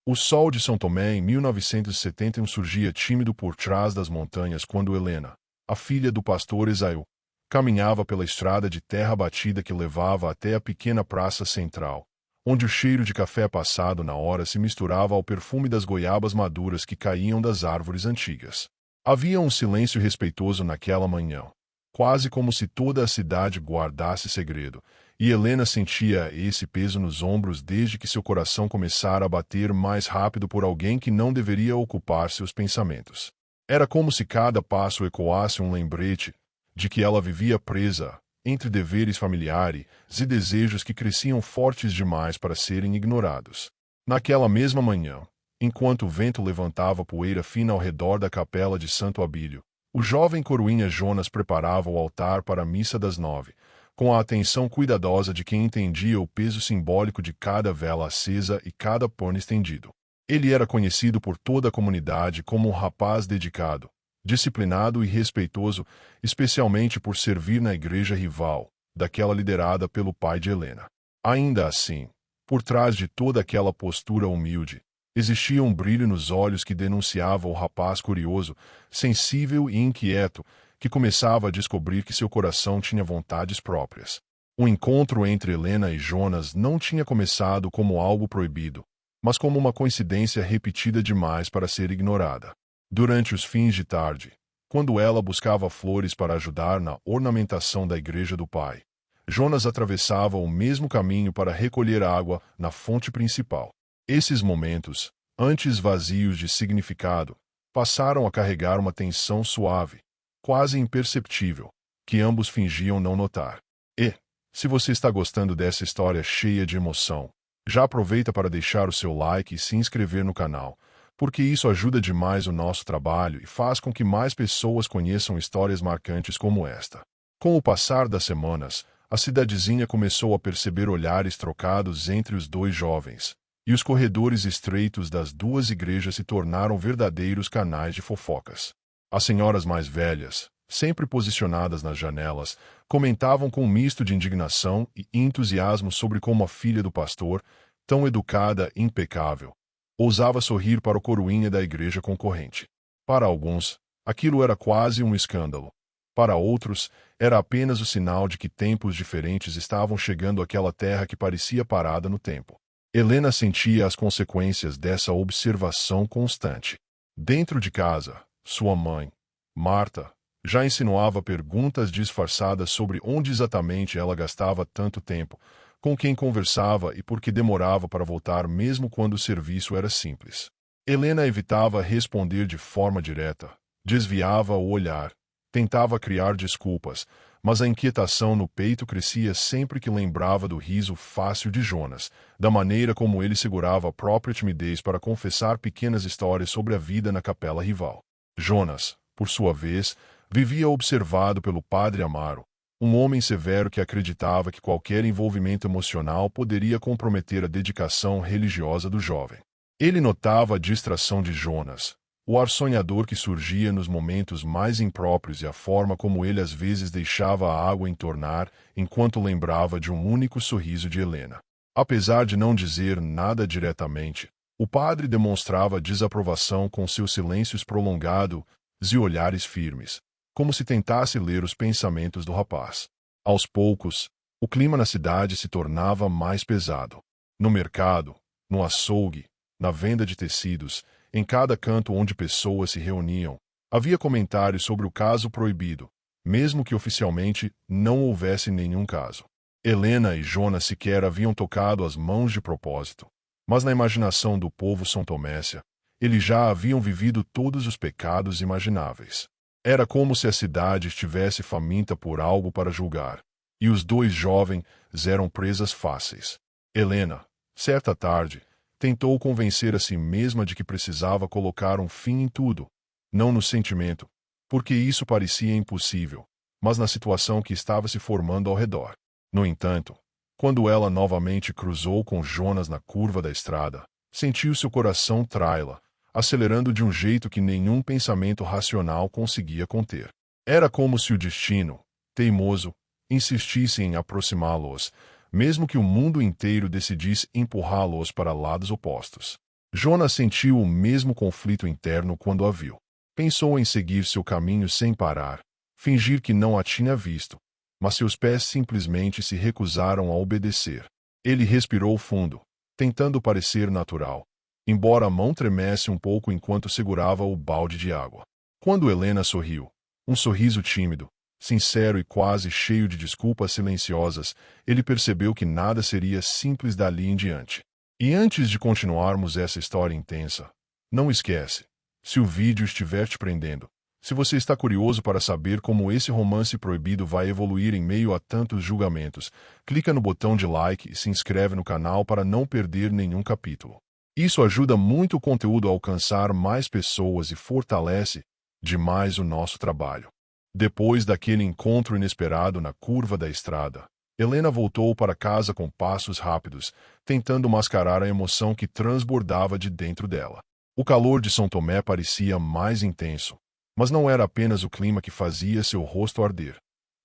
O sol de São Tomé em 1971 surgia tímido por trás das montanhas quando Helena, a filha do pastor Esaú, caminhava pela estrada de terra batida que levava até a pequena praça central, onde o cheiro de café passado na hora se misturava ao perfume das goiabas maduras que caíam das árvores antigas. Havia um silêncio respeitoso naquela manhã, quase como se toda a cidade guardasse segredo, e Helena sentia esse peso nos ombros desde que seu coração começara a bater mais rápido por alguém que não deveria ocupar seus pensamentos. Era como se cada passo ecoasse um lembrete de que ela vivia presa entre deveres familiares e desejos que cresciam fortes demais para serem ignorados. Naquela mesma manhã, enquanto o vento levantava poeira fina ao redor da capela de Santo Abílio, o jovem coroinha Jonas preparava o altar para a missa das 9, com a atenção cuidadosa de quem entendia o peso simbólico de cada vela acesa e cada pano estendido. Ele era conhecido por toda a comunidade como um rapaz dedicado, disciplinado e respeitoso, especialmente por servir na igreja rival, daquela liderada pelo pai de Helena. Ainda assim, por trás de toda aquela postura humilde, existia um brilho nos olhos que denunciava o rapaz curioso, sensível e inquieto, que começava a descobrir que seu coração tinha vontades próprias. O encontro entre Helena e Jonas não tinha começado como algo proibido, mas como uma coincidência repetida demais para ser ignorada. Durante os fins de tarde, quando ela buscava flores para ajudar na ornamentação da igreja do pai, Jonas atravessava o mesmo caminho para recolher água na fonte principal. Esses momentos, antes vazios de significado, passaram a carregar uma tensão suave, quase imperceptível, que ambos fingiam não notar. E, se você está gostando dessa história cheia de emoção, já aproveita para deixar o seu like e se inscrever no canal, porque isso ajuda demais o nosso trabalho e faz com que mais pessoas conheçam histórias marcantes como esta. Com o passar das semanas, a cidadezinha começou a perceber olhares trocados entre os dois jovens, e os corredores estreitos das duas igrejas se tornaram verdadeiros canais de fofocas. As senhoras mais velhas, sempre posicionadas nas janelas, comentavam com um misto de indignação e entusiasmo sobre como a filha do pastor, tão educada e impecável, ousava sorrir para o coroinha da igreja concorrente. Para alguns, aquilo era quase um escândalo. Para outros, era apenas o sinal de que tempos diferentes estavam chegando àquela terra que parecia parada no tempo. Helena sentia as consequências dessa observação constante. Dentro de casa, sua mãe, Marta, já insinuava perguntas disfarçadas sobre onde exatamente ela gastava tanto tempo, com quem conversava e por que demorava para voltar mesmo quando o serviço era simples. Helena evitava responder de forma direta, desviava o olhar, tentava criar desculpas, mas a inquietação no peito crescia sempre que lembrava do riso fácil de Jonas, da maneira como ele segurava a própria timidez para confessar pequenas histórias sobre a vida na capela rival. Jonas, por sua vez, vivia observado pelo padre Amaro, um homem severo que acreditava que qualquer envolvimento emocional poderia comprometer a dedicação religiosa do jovem. Ele notava a distração de Jonas, o ar sonhador que surgia nos momentos mais impróprios e a forma como ele às vezes deixava a água entornar enquanto lembrava de um único sorriso de Helena. Apesar de não dizer nada diretamente, o padre demonstrava desaprovação com seus silêncios prolongados e olhares firmes, como se tentasse ler os pensamentos do rapaz. Aos poucos, o clima na cidade se tornava mais pesado. No mercado, no açougue, na venda de tecidos, em cada canto onde pessoas se reuniam, havia comentários sobre o caso proibido, mesmo que oficialmente não houvesse nenhum caso. Helena e Jonas sequer haviam tocado as mãos de propósito, mas na imaginação do povo santomécia, eles já haviam vivido todos os pecados imagináveis. Era como se a cidade estivesse faminta por algo para julgar, e os dois jovens eram presas fáceis. Helena, certa tarde, tentou convencer a si mesma de que precisava colocar um fim em tudo, não no sentimento, porque isso parecia impossível, mas na situação que estava se formando ao redor. No entanto, quando ela novamente cruzou com Jonas na curva da estrada, sentiu seu coração traí-la, acelerando de um jeito que nenhum pensamento racional conseguia conter. Era como se o destino, teimoso, insistisse em aproximá-los, mesmo que o mundo inteiro decidisse empurrá-los para lados opostos. Jonas sentiu o mesmo conflito interno quando a viu. Pensou em seguir seu caminho sem parar, fingir que não a tinha visto, mas seus pés simplesmente se recusaram a obedecer. Ele respirou fundo, tentando parecer natural, embora a mão tremesse um pouco enquanto segurava o balde de água. Quando Helena sorriu, um sorriso tímido, sincero e quase cheio de desculpas silenciosas, ele percebeu que nada seria simples dali em diante. E antes de continuarmos essa história intensa, não esquece, se o vídeo estiver te prendendo, se você está curioso para saber como esse romance proibido vai evoluir em meio a tantos julgamentos, clica no botão de like e se inscreve no canal para não perder nenhum capítulo. Isso ajuda muito o conteúdo a alcançar mais pessoas e fortalece demais o nosso trabalho. Depois daquele encontro inesperado na curva da estrada, Helena voltou para casa com passos rápidos, tentando mascarar a emoção que transbordava de dentro dela. O calor de São Tomé parecia mais intenso, mas não era apenas o clima que fazia seu rosto arder.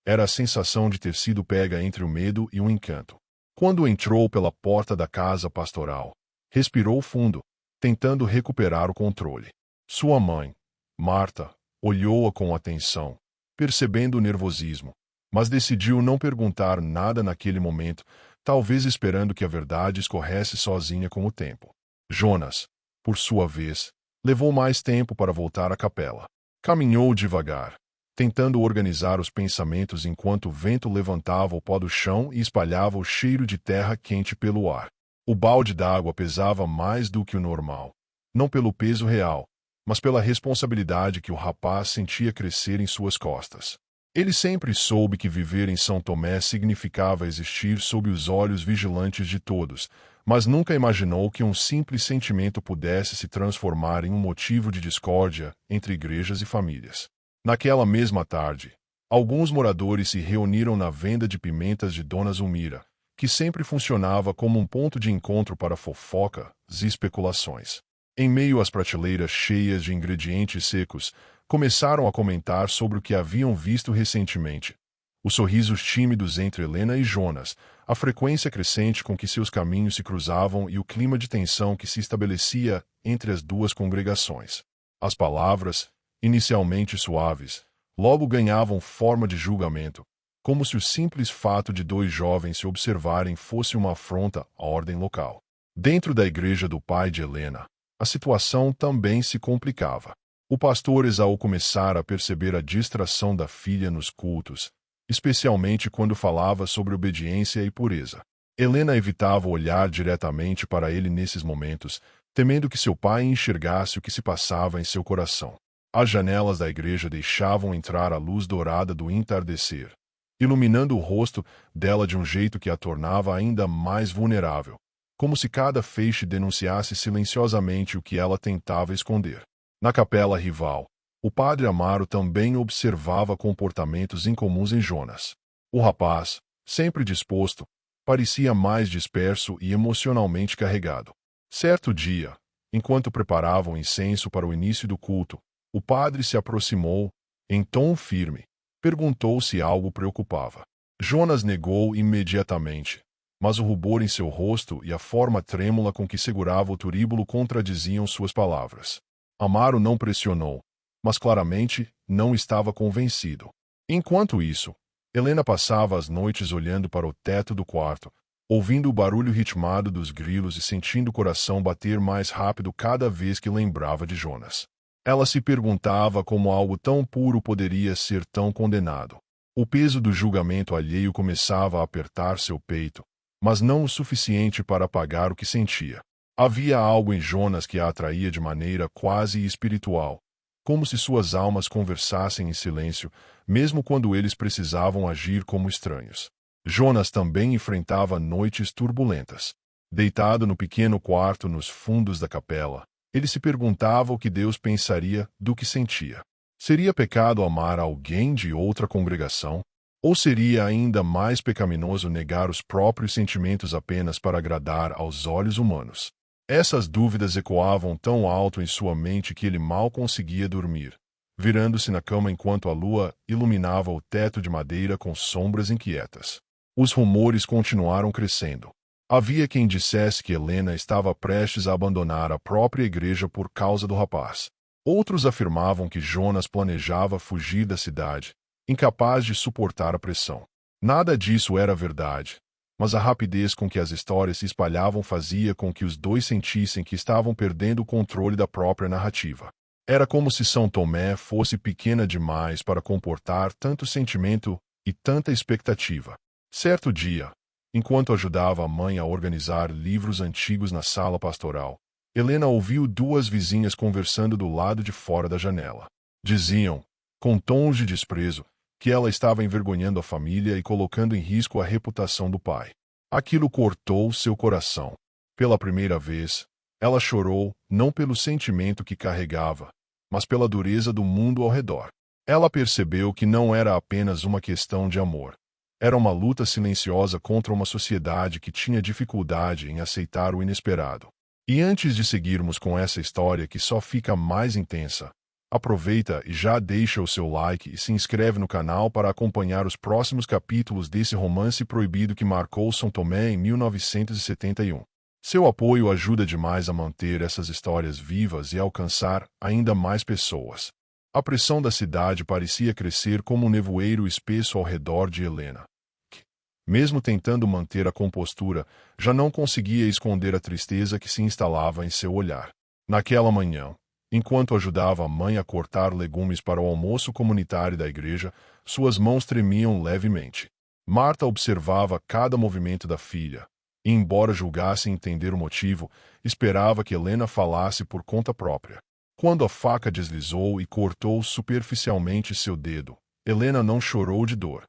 Era a sensação de ter sido pega entre o medo e o encanto. Quando entrou pela porta da casa pastoral, respirou fundo, tentando recuperar o controle. Sua mãe, Marta, olhou-a com atenção, percebendo o nervosismo, mas decidiu não perguntar nada naquele momento, talvez esperando que a verdade escorresse sozinha com o tempo. Jonas, por sua vez, levou mais tempo para voltar à capela. Caminhou devagar, tentando organizar os pensamentos enquanto o vento levantava o pó do chão e espalhava o cheiro de terra quente pelo ar. O balde d'água pesava mais do que o normal, não pelo peso real, mas pela responsabilidade que o rapaz sentia crescer em suas costas. Ele sempre soube que viver em São Tomé significava existir sob os olhos vigilantes de todos, mas nunca imaginou que um simples sentimento pudesse se transformar em um motivo de discórdia entre igrejas e famílias. Naquela mesma tarde, alguns moradores se reuniram na venda de pimentas de Dona Zulmira, que sempre funcionava como um ponto de encontro para fofocas e especulações. Em meio às prateleiras cheias de ingredientes secos, começaram a comentar sobre o que haviam visto recentemente. Os sorrisos tímidos entre Helena e Jonas, a frequência crescente com que seus caminhos se cruzavam e o clima de tensão que se estabelecia entre as duas congregações. As palavras, inicialmente suaves, logo ganhavam forma de julgamento, como se o simples fato de dois jovens se observarem fosse uma afronta à ordem local. Dentro da igreja do pai de Helena, a situação também se complicava. O pastor Esaú começara a perceber a distração da filha nos cultos, especialmente quando falava sobre obediência e pureza. Helena evitava olhar diretamente para ele nesses momentos, temendo que seu pai enxergasse o que se passava em seu coração. As janelas da igreja deixavam entrar a luz dourada do entardecer, iluminando o rosto dela de um jeito que a tornava ainda mais vulnerável, como se cada feixe denunciasse silenciosamente o que ela tentava esconder. Na capela rival, o padre Amaro também observava comportamentos incomuns em Jonas. O rapaz, sempre disposto, parecia mais disperso e emocionalmente carregado. Certo dia, enquanto preparavam incenso para o início do culto, o padre se aproximou, em tom firme, perguntou se algo o preocupava. Jonas negou imediatamente, mas o rubor em seu rosto e a forma trêmula com que segurava o turíbulo contradiziam suas palavras. Amaro não pressionou, mas claramente não estava convencido. Enquanto isso, Helena passava as noites olhando para o teto do quarto, ouvindo o barulho ritmado dos grilos e sentindo o coração bater mais rápido cada vez que lembrava de Jonas. Ela se perguntava como algo tão puro poderia ser tão condenado. O peso do julgamento alheio começava a apertar seu peito, mas não o suficiente para apagar o que sentia. Havia algo em Jonas que a atraía de maneira quase espiritual, como se suas almas conversassem em silêncio, mesmo quando eles precisavam agir como estranhos. Jonas também enfrentava noites turbulentas. Deitado no pequeno quarto nos fundos da capela, ele se perguntava o que Deus pensaria do que sentia. Seria pecado amar alguém de outra congregação? Ou seria ainda mais pecaminoso negar os próprios sentimentos apenas para agradar aos olhos humanos? Essas dúvidas ecoavam tão alto em sua mente que ele mal conseguia dormir, virando-se na cama enquanto a lua iluminava o teto de madeira com sombras inquietas. Os rumores continuaram crescendo. Havia quem dissesse que Helena estava prestes a abandonar a própria igreja por causa do rapaz. Outros afirmavam que Jonas planejava fugir da cidade, incapaz de suportar a pressão. Nada disso era verdade, mas a rapidez com que as histórias se espalhavam fazia com que os dois sentissem que estavam perdendo o controle da própria narrativa. Era como se São Tomé fosse pequena demais para comportar tanto sentimento e tanta expectativa. Certo dia, enquanto ajudava a mãe a organizar livros antigos na sala pastoral, Helena ouviu duas vizinhas conversando do lado de fora da janela. Diziam, com tons de desprezo, que ela estava envergonhando a família e colocando em risco a reputação do pai. Aquilo cortou seu coração. Pela primeira vez, ela chorou não pelo sentimento que carregava, mas pela dureza do mundo ao redor. Ela percebeu que não era apenas uma questão de amor. Era uma luta silenciosa contra uma sociedade que tinha dificuldade em aceitar o inesperado. E antes de seguirmos com essa história que só fica mais intensa, aproveita e já deixa o seu like e se inscreve no canal para acompanhar os próximos capítulos desse romance proibido que marcou São Tomé em 1971. Seu apoio ajuda demais a manter essas histórias vivas e alcançar ainda mais pessoas. A pressão da cidade parecia crescer como um nevoeiro espesso ao redor de Helena, que, mesmo tentando manter a compostura, já não conseguia esconder a tristeza que se instalava em seu olhar. Naquela manhã, enquanto ajudava a mãe a cortar legumes para o almoço comunitário da igreja, suas mãos tremiam levemente. Marta observava cada movimento da filha, e, embora julgasse entender o motivo, esperava que Helena falasse por conta própria. Quando a faca deslizou e cortou superficialmente seu dedo, Helena não chorou de dor,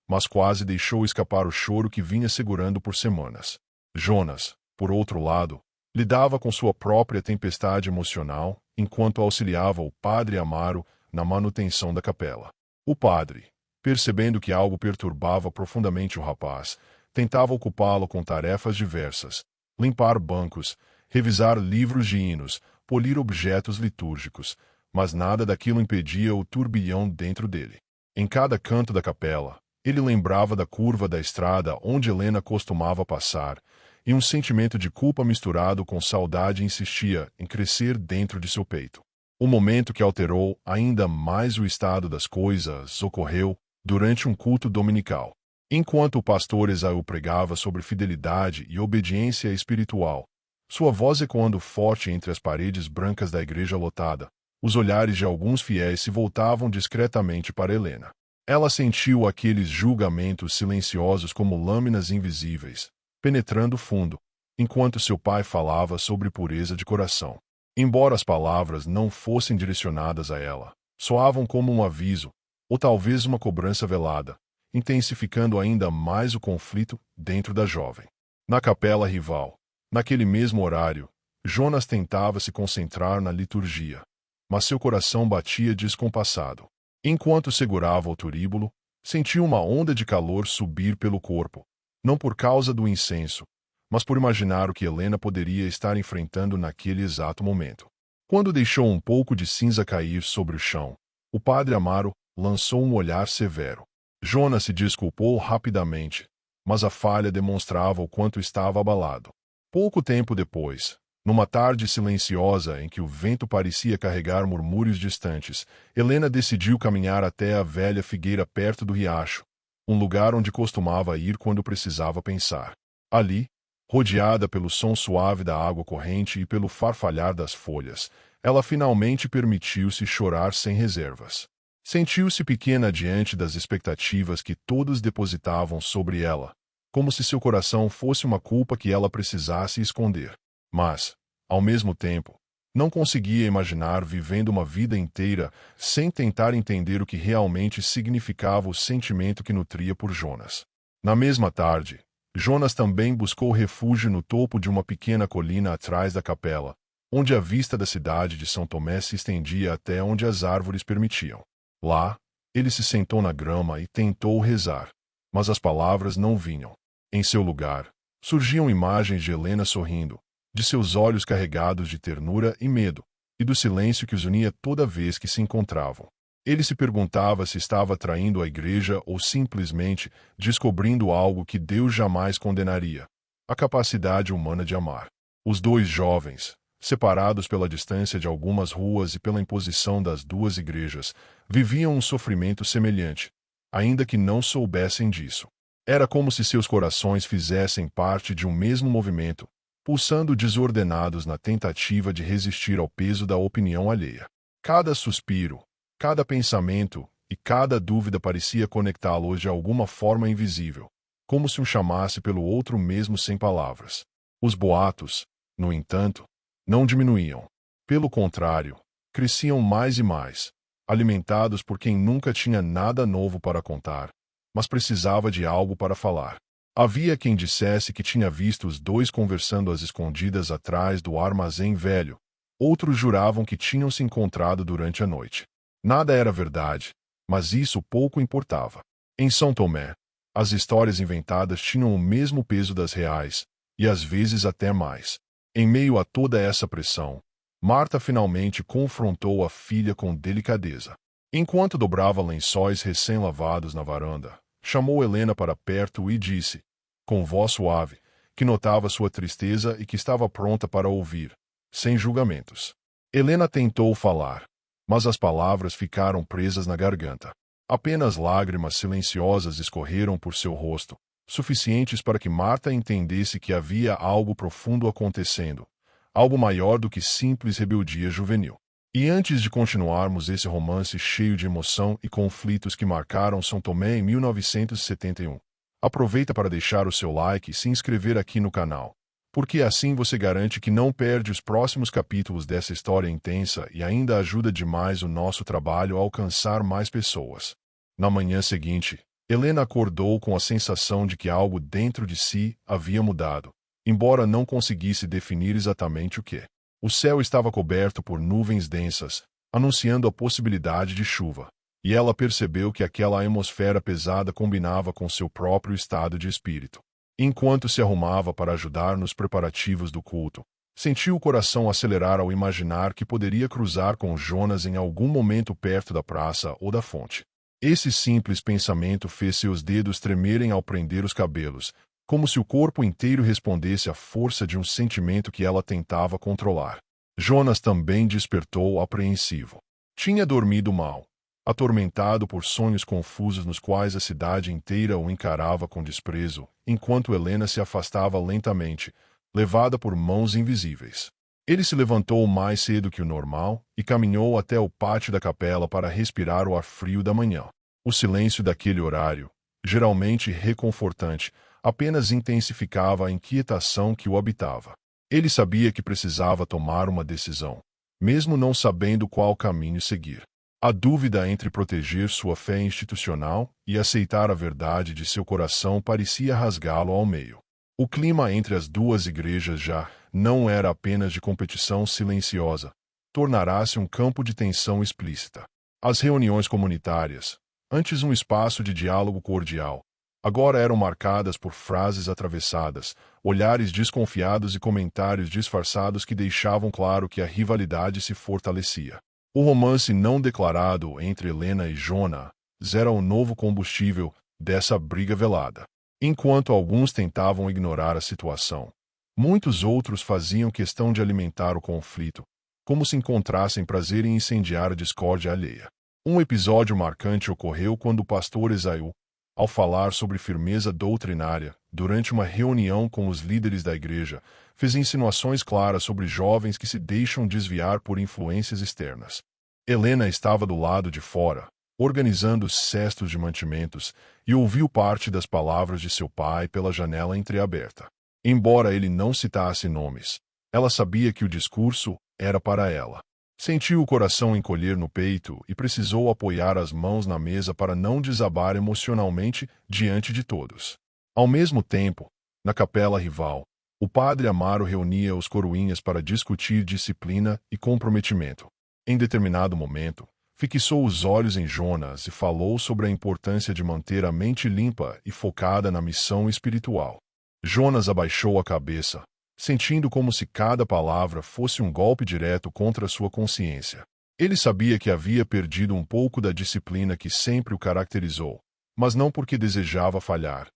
mas quase deixou escapar o choro que vinha segurando por semanas. Jonas, por outro lado, lidava com sua própria tempestade emocional, enquanto auxiliava o padre Amaro na manutenção da capela. O padre, percebendo que algo perturbava profundamente o rapaz, tentava ocupá-lo com tarefas diversas: limpar bancos, revisar livros de hinos, polir objetos litúrgicos, mas nada daquilo impedia o turbilhão dentro dele. Em cada canto da capela, ele lembrava da curva da estrada onde Helena costumava passar, e um sentimento de culpa misturado com saudade insistia em crescer dentro de seu peito. O momento que alterou ainda mais o estado das coisas ocorreu durante um culto dominical. Enquanto o pastor Esaú pregava sobre fidelidade e obediência espiritual, sua voz ecoando forte entre as paredes brancas da igreja lotada, os olhares de alguns fiéis se voltavam discretamente para Helena. Ela sentiu aqueles julgamentos silenciosos como lâminas invisíveis, penetrando fundo, enquanto seu pai falava sobre pureza de coração. Embora as palavras não fossem direcionadas a ela, soavam como um aviso, ou talvez uma cobrança velada, intensificando ainda mais o conflito dentro da jovem. Na capela rival, naquele mesmo horário, Jonas tentava se concentrar na liturgia, mas seu coração batia descompassado. Enquanto segurava o turíbulo, sentiu uma onda de calor subir pelo corpo, não por causa do incenso, mas por imaginar o que Helena poderia estar enfrentando naquele exato momento. Quando deixou um pouco de cinza cair sobre o chão, o padre Amaro lançou um olhar severo. Jonas se desculpou rapidamente, mas a falha demonstrava o quanto estava abalado. Pouco tempo depois, numa tarde silenciosa em que o vento parecia carregar murmúrios distantes, Helena decidiu caminhar até a velha figueira perto do riacho, um lugar onde costumava ir quando precisava pensar. Ali, rodeada pelo som suave da água corrente e pelo farfalhar das folhas, ela finalmente permitiu-se chorar sem reservas. Sentiu-se pequena diante das expectativas que todos depositavam sobre ela, como se seu coração fosse uma culpa que ela precisasse esconder. Mas, ao mesmo tempo, não conseguia imaginar vivendo uma vida inteira sem tentar entender o que realmente significava o sentimento que nutria por Jonas. Na mesma tarde, Jonas também buscou refúgio no topo de uma pequena colina atrás da capela, onde a vista da cidade de São Tomé se estendia até onde as árvores permitiam. Lá, ele se sentou na grama e tentou rezar, mas as palavras não vinham. Em seu lugar, surgiam imagens de Helena sorrindo, de seus olhos carregados de ternura e medo, e do silêncio que os unia toda vez que se encontravam. Ele se perguntava se estava traindo a igreja ou simplesmente descobrindo algo que Deus jamais condenaria. a capacidade humana de amar. Os dois jovens, separados pela distância de algumas ruas e pela imposição das duas igrejas, viviam um sofrimento semelhante, ainda que não soubessem disso. Era como se seus corações fizessem parte de um mesmo movimento, pulsando desordenados na tentativa de resistir ao peso da opinião alheia. Cada suspiro, cada pensamento e cada dúvida parecia conectá-los de alguma forma invisível, como se um chamasse pelo outro mesmo sem palavras. Os boatos, no entanto, não diminuíam. Pelo contrário, cresciam mais e mais, alimentados por quem nunca tinha nada novo para contar, mas precisava de algo para falar. Havia quem dissesse que tinha visto os dois conversando às escondidas atrás do armazém velho. Outros juravam que tinham se encontrado durante a noite. Nada era verdade, mas isso pouco importava. Em São Tomé, as histórias inventadas tinham o mesmo peso das reais, e às vezes até mais. Em meio a toda essa pressão, Marta finalmente confrontou a filha com delicadeza. Enquanto dobrava lençóis recém-lavados na varanda, chamou Helena para perto e disse, com voz suave, que notava sua tristeza e que estava pronta para ouvir, sem julgamentos. Helena tentou falar, mas as palavras ficaram presas na garganta. Apenas lágrimas silenciosas escorreram por seu rosto, suficientes para que Marta entendesse que havia algo profundo acontecendo, algo maior do que simples rebeldia juvenil. E antes de continuarmos esse romance cheio de emoção e conflitos que marcaram São Tomé em 1971, aproveita para deixar o seu like e se inscrever aqui no canal, porque assim você garante que não perde os próximos capítulos dessa história intensa e ainda ajuda demais o nosso trabalho a alcançar mais pessoas. Na manhã seguinte, Helena acordou com a sensação de que algo dentro de si havia mudado, embora não conseguisse definir exatamente o que. O céu estava coberto por nuvens densas, anunciando a possibilidade de chuva, e ela percebeu que aquela atmosfera pesada combinava com seu próprio estado de espírito. Enquanto se arrumava para ajudar nos preparativos do culto, sentiu o coração acelerar ao imaginar que poderia cruzar com Jonas em algum momento perto da praça ou da fonte. Esse simples pensamento fez seus dedos tremerem ao prender os cabelos, como se o corpo inteiro respondesse à força de um sentimento que ela tentava controlar. Jonas também despertou apreensivo. Tinha dormido mal, atormentado por sonhos confusos nos quais a cidade inteira o encarava com desprezo, enquanto Helena se afastava lentamente, levada por mãos invisíveis. Ele se levantou mais cedo que o normal e caminhou até o pátio da capela para respirar o ar frio da manhã. O silêncio daquele horário, geralmente reconfortante, apenas intensificava a inquietação que o habitava. Ele sabia que precisava tomar uma decisão, mesmo não sabendo qual caminho seguir. A dúvida entre proteger sua fé institucional e aceitar a verdade de seu coração parecia rasgá-lo ao meio. O clima entre as duas igrejas já não era apenas de competição silenciosa, tornará-se um campo de tensão explícita. As reuniões comunitárias, antes um espaço de diálogo cordial, agora eram marcadas por frases atravessadas, olhares desconfiados e comentários disfarçados que deixavam claro que a rivalidade se fortalecia. O romance não declarado entre Helena e Jonas era o novo combustível dessa briga velada. Enquanto alguns tentavam ignorar a situação, muitos outros faziam questão de alimentar o conflito, como se encontrassem prazer em incendiar a discórdia alheia. Um episódio marcante ocorreu quando o pastor Esaiu, ao falar sobre firmeza doutrinária, durante uma reunião com os líderes da igreja, fez insinuações claras sobre jovens que se deixam desviar por influências externas. Helena estava do lado de fora, organizando cestos de mantimentos, e ouviu parte das palavras de seu pai pela janela entreaberta. Embora ele não citasse nomes, ela sabia que o discurso era para ela. Sentiu o coração encolher no peito e precisou apoiar as mãos na mesa para não desabar emocionalmente diante de todos. Ao mesmo tempo, na capela rival, o padre Amaro reunia os coroinhas para discutir disciplina e comprometimento. Em determinado momento, fixou os olhos em Jonas e falou sobre a importância de manter a mente limpa e focada na missão espiritual. Jonas abaixou a cabeça, sentindo como se cada palavra fosse um golpe direto contra sua consciência. Ele sabia que havia perdido um pouco da disciplina que sempre o caracterizou, mas não porque desejava falhar,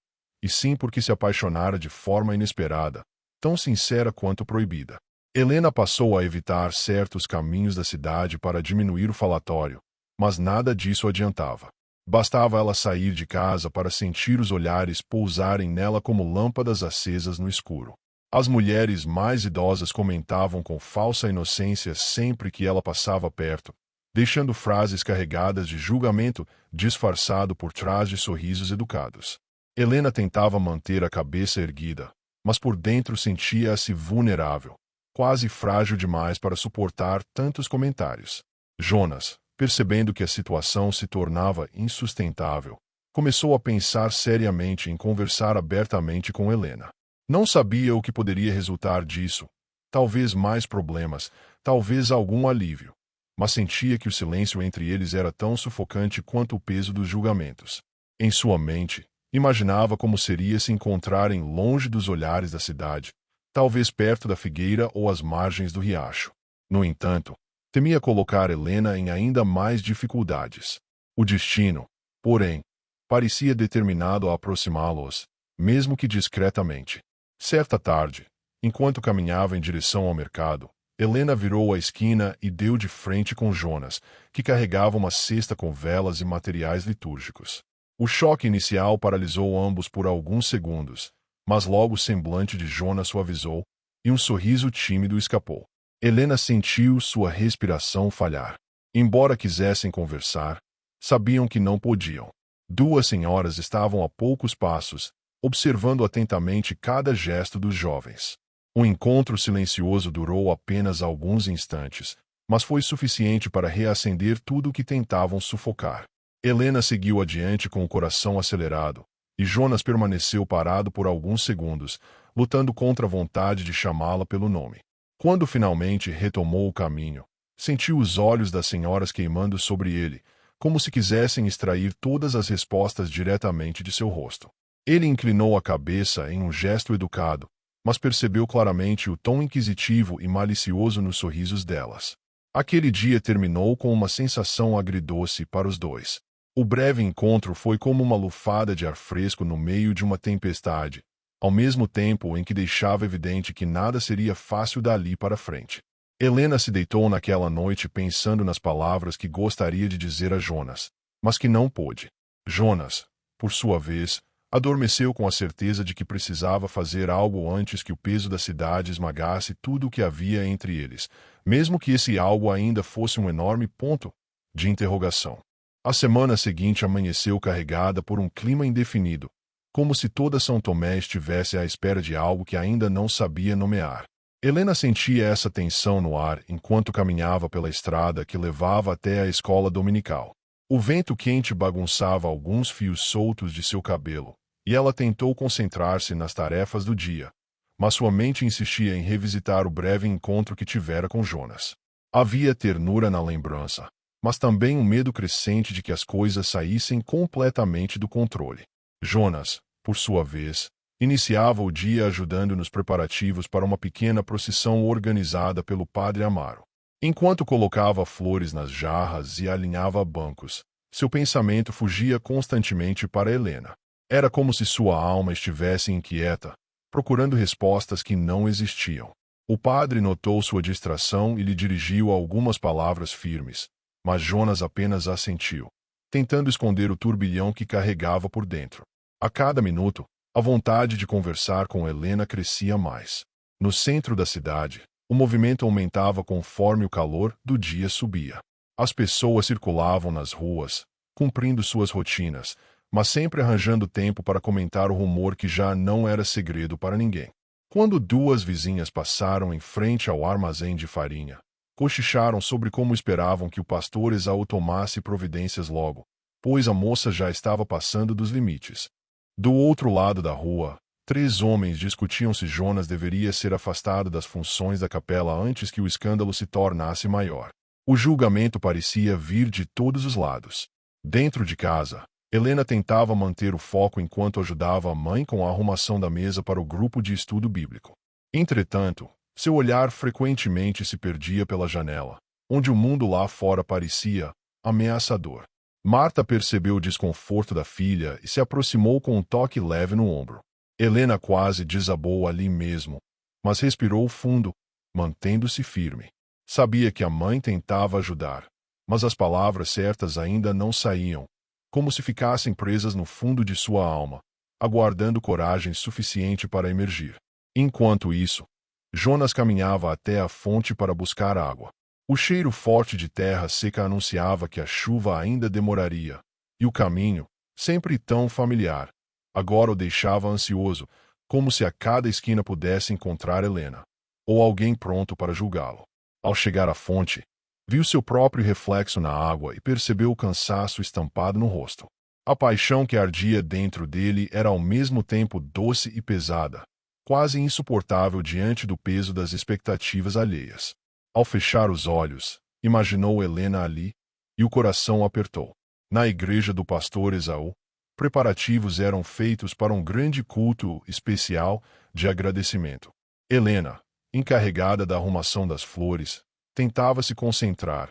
e sim porque se apaixonara de forma inesperada, tão sincera quanto proibida. Helena passou a evitar certos caminhos da cidade para diminuir o falatório, mas nada disso adiantava. Bastava ela sair de casa para sentir os olhares pousarem nela como lâmpadas acesas no escuro. As mulheres mais idosas comentavam com falsa inocência sempre que ela passava perto, deixando frases carregadas de julgamento disfarçado por trás de sorrisos educados. Helena tentava manter a cabeça erguida, mas por dentro sentia-se vulnerável, quase frágil demais para suportar tantos comentários. Jonas, percebendo que a situação se tornava insustentável, começou a pensar seriamente em conversar abertamente com Helena. Não sabia o que poderia resultar disso, talvez mais problemas, talvez algum alívio, mas sentia que o silêncio entre eles era tão sufocante quanto o peso dos julgamentos. Em sua mente, imaginava como seria se encontrarem longe dos olhares da cidade, talvez perto da figueira ou às margens do riacho. No entanto, temia colocar Helena em ainda mais dificuldades. O destino, porém, parecia determinado a aproximá-los, mesmo que discretamente. Certa tarde, enquanto caminhava em direção ao mercado, Helena virou a esquina e deu de frente com Jonas, que carregava uma cesta com velas e materiais litúrgicos. O choque inicial paralisou ambos por alguns segundos, mas logo o semblante de Jonas suavizou e um sorriso tímido escapou. Helena sentiu sua respiração falhar. Embora quisessem conversar, sabiam que não podiam. Duas senhoras estavam a poucos passos, observando atentamente cada gesto dos jovens. O encontro silencioso durou apenas alguns instantes, mas foi suficiente para reacender tudo o que tentavam sufocar. Helena seguiu adiante com o coração acelerado, e Jonas permaneceu parado por alguns segundos, lutando contra a vontade de chamá-la pelo nome. Quando finalmente retomou o caminho, sentiu os olhos das senhoras queimando sobre ele, como se quisessem extrair todas as respostas diretamente de seu rosto. Ele inclinou a cabeça em um gesto educado, mas percebeu claramente o tom inquisitivo e malicioso nos sorrisos delas. Aquele dia terminou com uma sensação agridoce para os dois. O breve encontro foi como uma lufada de ar fresco no meio de uma tempestade, ao mesmo tempo em que deixava evidente que nada seria fácil dali para frente. Helena se deitou naquela noite pensando nas palavras que gostaria de dizer a Jonas, mas que não pôde. Jonas, por sua vez, adormeceu com a certeza de que precisava fazer algo antes que o peso da cidade esmagasse tudo o que havia entre eles, mesmo que esse algo ainda fosse um enorme ponto de interrogação. A semana seguinte amanheceu carregada por um clima indefinido, como se toda São Tomé estivesse à espera de algo que ainda não sabia nomear. Helena sentia essa tensão no ar enquanto caminhava pela estrada que levava até a escola dominical. O vento quente bagunçava alguns fios soltos de seu cabelo, e ela tentou concentrar-se nas tarefas do dia, mas sua mente insistia em revisitar o breve encontro que tivera com Jonas. Havia ternura na lembrança, mas também um medo crescente de que as coisas saíssem completamente do controle. Jonas, por sua vez, iniciava o dia ajudando nos preparativos para uma pequena procissão organizada pelo padre Amaro. Enquanto colocava flores nas jarras e alinhava bancos, seu pensamento fugia constantemente para Helena. Era como se sua alma estivesse inquieta, procurando respostas que não existiam. O padre notou sua distração e lhe dirigiu algumas palavras firmes, mas Jonas apenas assentiu, tentando esconder o turbilhão que carregava por dentro. A cada minuto, a vontade de conversar com Helena crescia mais. No centro da cidade, o movimento aumentava conforme o calor do dia subia. As pessoas circulavam nas ruas, cumprindo suas rotinas, mas sempre arranjando tempo para comentar o rumor que já não era segredo para ninguém. Quando duas vizinhas passaram em frente ao armazém de farinha, cochicharam sobre como esperavam que o pastor Esaú tomasse providências logo, pois a moça já estava passando dos limites. Do outro lado da rua, 3 homens discutiam se Jonas deveria ser afastado das funções da capela antes que o escândalo se tornasse maior. O julgamento parecia vir de todos os lados. Dentro de casa, Helena tentava manter o foco enquanto ajudava a mãe com a arrumação da mesa para o grupo de estudo bíblico. Entretanto, seu olhar frequentemente se perdia pela janela, onde o mundo lá fora parecia ameaçador. Marta percebeu o desconforto da filha e se aproximou com um toque leve no ombro. Helena quase desabou ali mesmo, mas respirou fundo, mantendo-se firme. Sabia que a mãe tentava ajudar, mas as palavras certas ainda não saíam, como se ficassem presas no fundo de sua alma, aguardando coragem suficiente para emergir. Enquanto isso, Jonas caminhava até a fonte para buscar água. O cheiro forte de terra seca anunciava que a chuva ainda demoraria, e o caminho, sempre tão familiar, agora o deixava ansioso, como se a cada esquina pudesse encontrar Helena, ou alguém pronto para julgá-lo. Ao chegar à fonte, viu seu próprio reflexo na água e percebeu o cansaço estampado no rosto. A paixão que ardia dentro dele era ao mesmo tempo doce e pesada, quase insuportável diante do peso das expectativas alheias. Ao fechar os olhos, imaginou Helena ali, e o coração apertou. Na igreja do pastor Esaú, preparativos eram feitos para um grande culto especial de agradecimento. Helena, encarregada da arrumação das flores, tentava se concentrar,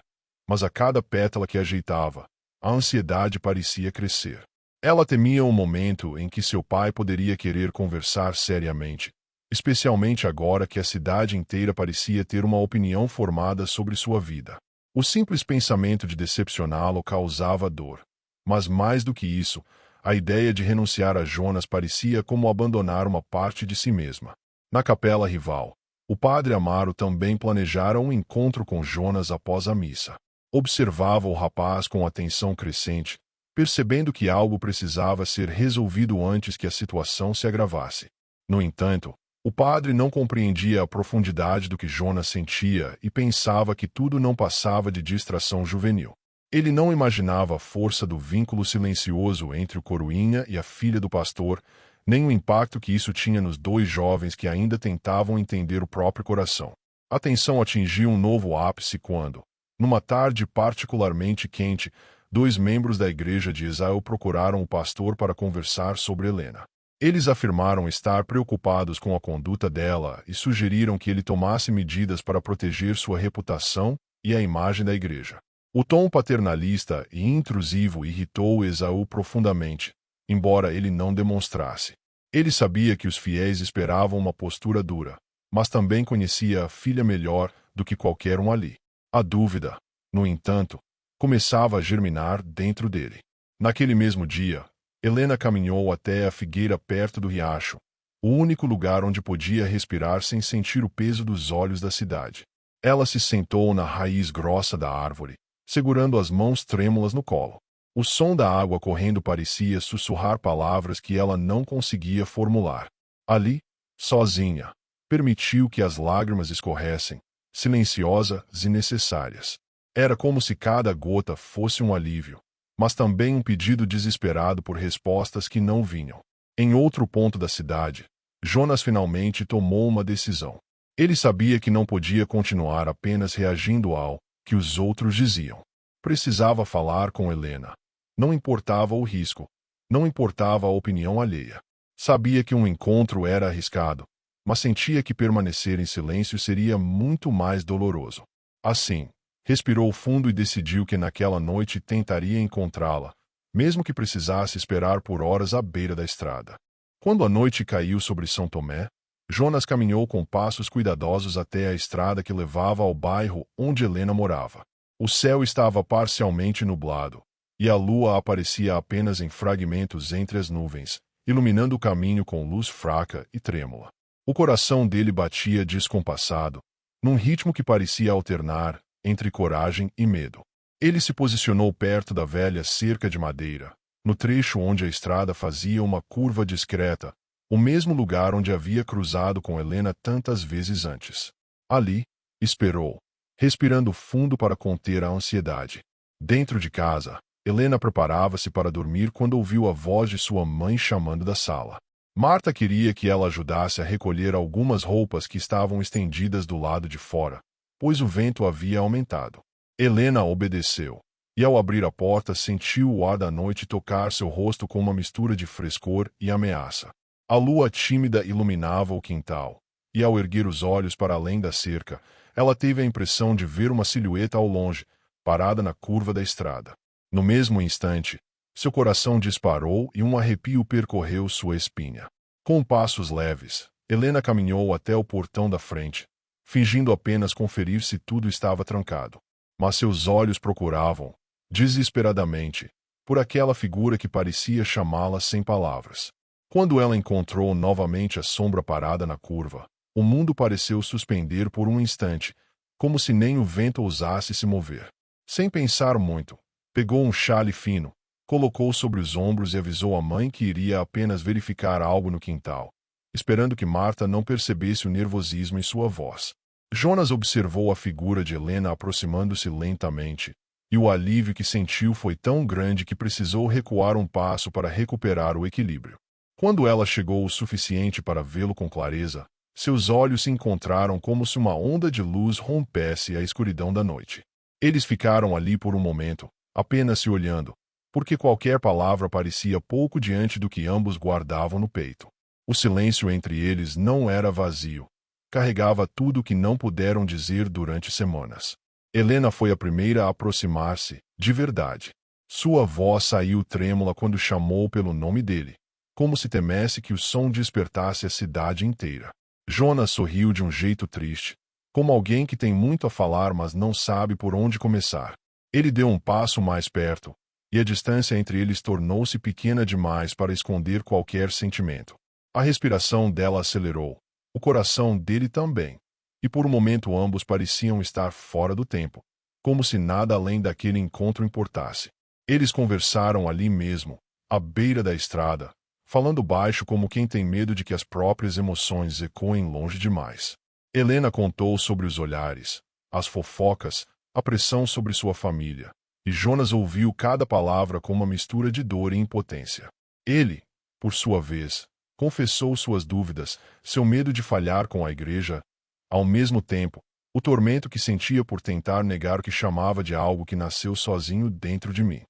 mas a cada pétala que ajeitava, a ansiedade parecia crescer. Ela temia o momento em que seu pai poderia querer conversar seriamente, especialmente agora que a cidade inteira parecia ter uma opinião formada sobre sua vida. O simples pensamento de decepcioná-lo causava dor. Mas mais do que isso, a ideia de renunciar a Jonas parecia como abandonar uma parte de si mesma. Na capela rival, o padre Amaro também planejara um encontro com Jonas após a missa. Observava o rapaz com atenção crescente, percebendo que algo precisava ser resolvido antes que a situação se agravasse. No entanto, o padre não compreendia a profundidade do que Jonas sentia e pensava que tudo não passava de distração juvenil. Ele não imaginava a força do vínculo silencioso entre o coroinha e a filha do pastor, nem o impacto que isso tinha nos dois jovens que ainda tentavam entender o próprio coração. A tensão atingiu um novo ápice quando, numa tarde particularmente quente, 2 membros da igreja de Esaú procuraram o pastor para conversar sobre Helena. Eles afirmaram estar preocupados com a conduta dela e sugeriram que ele tomasse medidas para proteger sua reputação e a imagem da igreja. O tom paternalista e intrusivo irritou Esaú profundamente, embora ele não demonstrasse. Ele sabia que os fiéis esperavam uma postura dura, mas também conhecia a filha melhor do que qualquer um ali. A dúvida, no entanto, começava a germinar dentro dele. Naquele mesmo dia, Helena caminhou até a figueira perto do riacho, o único lugar onde podia respirar sem sentir o peso dos olhos da cidade. Ela se sentou na raiz grossa da árvore, segurando as mãos trêmulas no colo. O som da água correndo parecia sussurrar palavras que ela não conseguia formular. Ali, sozinha, permitiu que as lágrimas escorressem, silenciosas e necessárias. Era como se cada gota fosse um alívio, mas também um pedido desesperado por respostas que não vinham. Em outro ponto da cidade, Jonas finalmente tomou uma decisão. Ele sabia que não podia continuar apenas reagindo ao que os outros diziam. Precisava falar com Helena. Não importava o risco, não importava a opinião alheia. Sabia que um encontro era arriscado, mas sentia que permanecer em silêncio seria muito mais doloroso. Assim, respirou fundo e decidiu que naquela noite tentaria encontrá-la, mesmo que precisasse esperar por horas à beira da estrada. Quando a noite caiu sobre São Tomé, Jonas caminhou com passos cuidadosos até a estrada que levava ao bairro onde Helena morava. O céu estava parcialmente nublado, e a lua aparecia apenas em fragmentos entre as nuvens, iluminando o caminho com luz fraca e trêmula. O coração dele batia descompassado, num ritmo que parecia alternar entre coragem e medo. Ele se posicionou perto da velha cerca de madeira, no trecho onde a estrada fazia uma curva discreta, o mesmo lugar onde havia cruzado com Helena tantas vezes antes. Ali, esperou, respirando fundo para conter a ansiedade. Dentro de casa, Helena preparava-se para dormir quando ouviu a voz de sua mãe chamando da sala. Marta queria que ela ajudasse a recolher algumas roupas que estavam estendidas do lado de fora, pois o vento havia aumentado. Helena obedeceu, e ao abrir a porta sentiu o ar da noite tocar seu rosto com uma mistura de frescor e ameaça. A lua tímida iluminava o quintal, e ao erguer os olhos para além da cerca, ela teve a impressão de ver uma silhueta ao longe, parada na curva da estrada. No mesmo instante, seu coração disparou e um arrepio percorreu sua espinha. Com passos leves, Helena caminhou até o portão da frente, fingindo apenas conferir se tudo estava trancado. Mas seus olhos procuravam, desesperadamente, por aquela figura que parecia chamá-la sem palavras. Quando ela encontrou novamente a sombra parada na curva, o mundo pareceu suspender por um instante, como se nem o vento ousasse se mover. Sem pensar muito, pegou um xale fino, colocou sobre os ombros e avisou a mãe que iria apenas verificar algo no quintal, esperando que Marta não percebesse o nervosismo em sua voz. Jonas observou a figura de Helena aproximando-se lentamente, e o alívio que sentiu foi tão grande que precisou recuar um passo para recuperar o equilíbrio. Quando ela chegou o suficiente para vê-lo com clareza, seus olhos se encontraram como se uma onda de luz rompesse a escuridão da noite. Eles ficaram ali por um momento, apenas se olhando, porque qualquer palavra parecia pouco diante do que ambos guardavam no peito. O silêncio entre eles não era vazio. Carregava tudo o que não puderam dizer durante semanas. Helena foi a primeira a aproximar-se, de verdade. Sua voz saiu trêmula quando chamou pelo nome dele, como se temesse que o som despertasse a cidade inteira. Jonas sorriu de um jeito triste, como alguém que tem muito a falar mas não sabe por onde começar. Ele deu um passo mais perto, e a distância entre eles tornou-se pequena demais para esconder qualquer sentimento. A respiração dela acelerou, o coração dele também, e por um momento ambos pareciam estar fora do tempo, como se nada além daquele encontro importasse. Eles conversaram ali mesmo, à beira da estrada, falando baixo como quem tem medo de que as próprias emoções ecoem longe demais. Helena contou sobre os olhares, as fofocas, a pressão sobre sua família, e Jonas ouviu cada palavra com uma mistura de dor e impotência. Ele, por sua vez, confessou suas dúvidas, seu medo de falhar com a igreja, ao mesmo tempo, o tormento que sentia por tentar negar o que chamava de algo que nasceu sozinho dentro de mim.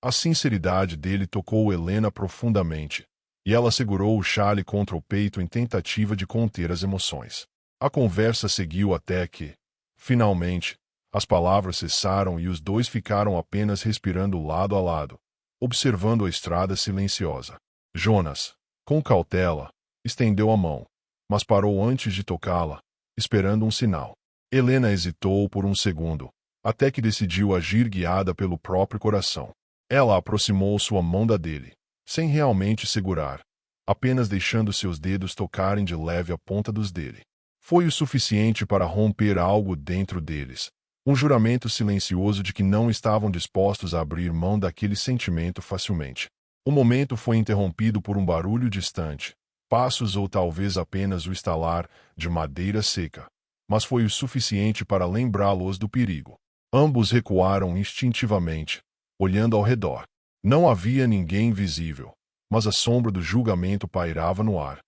A sinceridade dele tocou Helena profundamente, e ela segurou o xale contra o peito em tentativa de conter as emoções. A conversa seguiu até que, finalmente, as palavras cessaram e os dois ficaram apenas respirando lado a lado, observando a estrada silenciosa. Jonas, com cautela, estendeu a mão, mas parou antes de tocá-la, esperando um sinal. Helena hesitou por um segundo, até que decidiu agir guiada pelo próprio coração. Ela aproximou sua mão da dele, sem realmente segurar, apenas deixando seus dedos tocarem de leve a ponta dos dele. Foi o suficiente para romper algo dentro deles, um juramento silencioso de que não estavam dispostos a abrir mão daquele sentimento facilmente. O momento foi interrompido por um barulho distante, passos ou talvez apenas o estalar de madeira seca, mas foi o suficiente para lembrá-los do perigo. Ambos recuaram instintivamente, olhando ao redor. Não havia ninguém visível, mas a sombra do julgamento pairava no ar,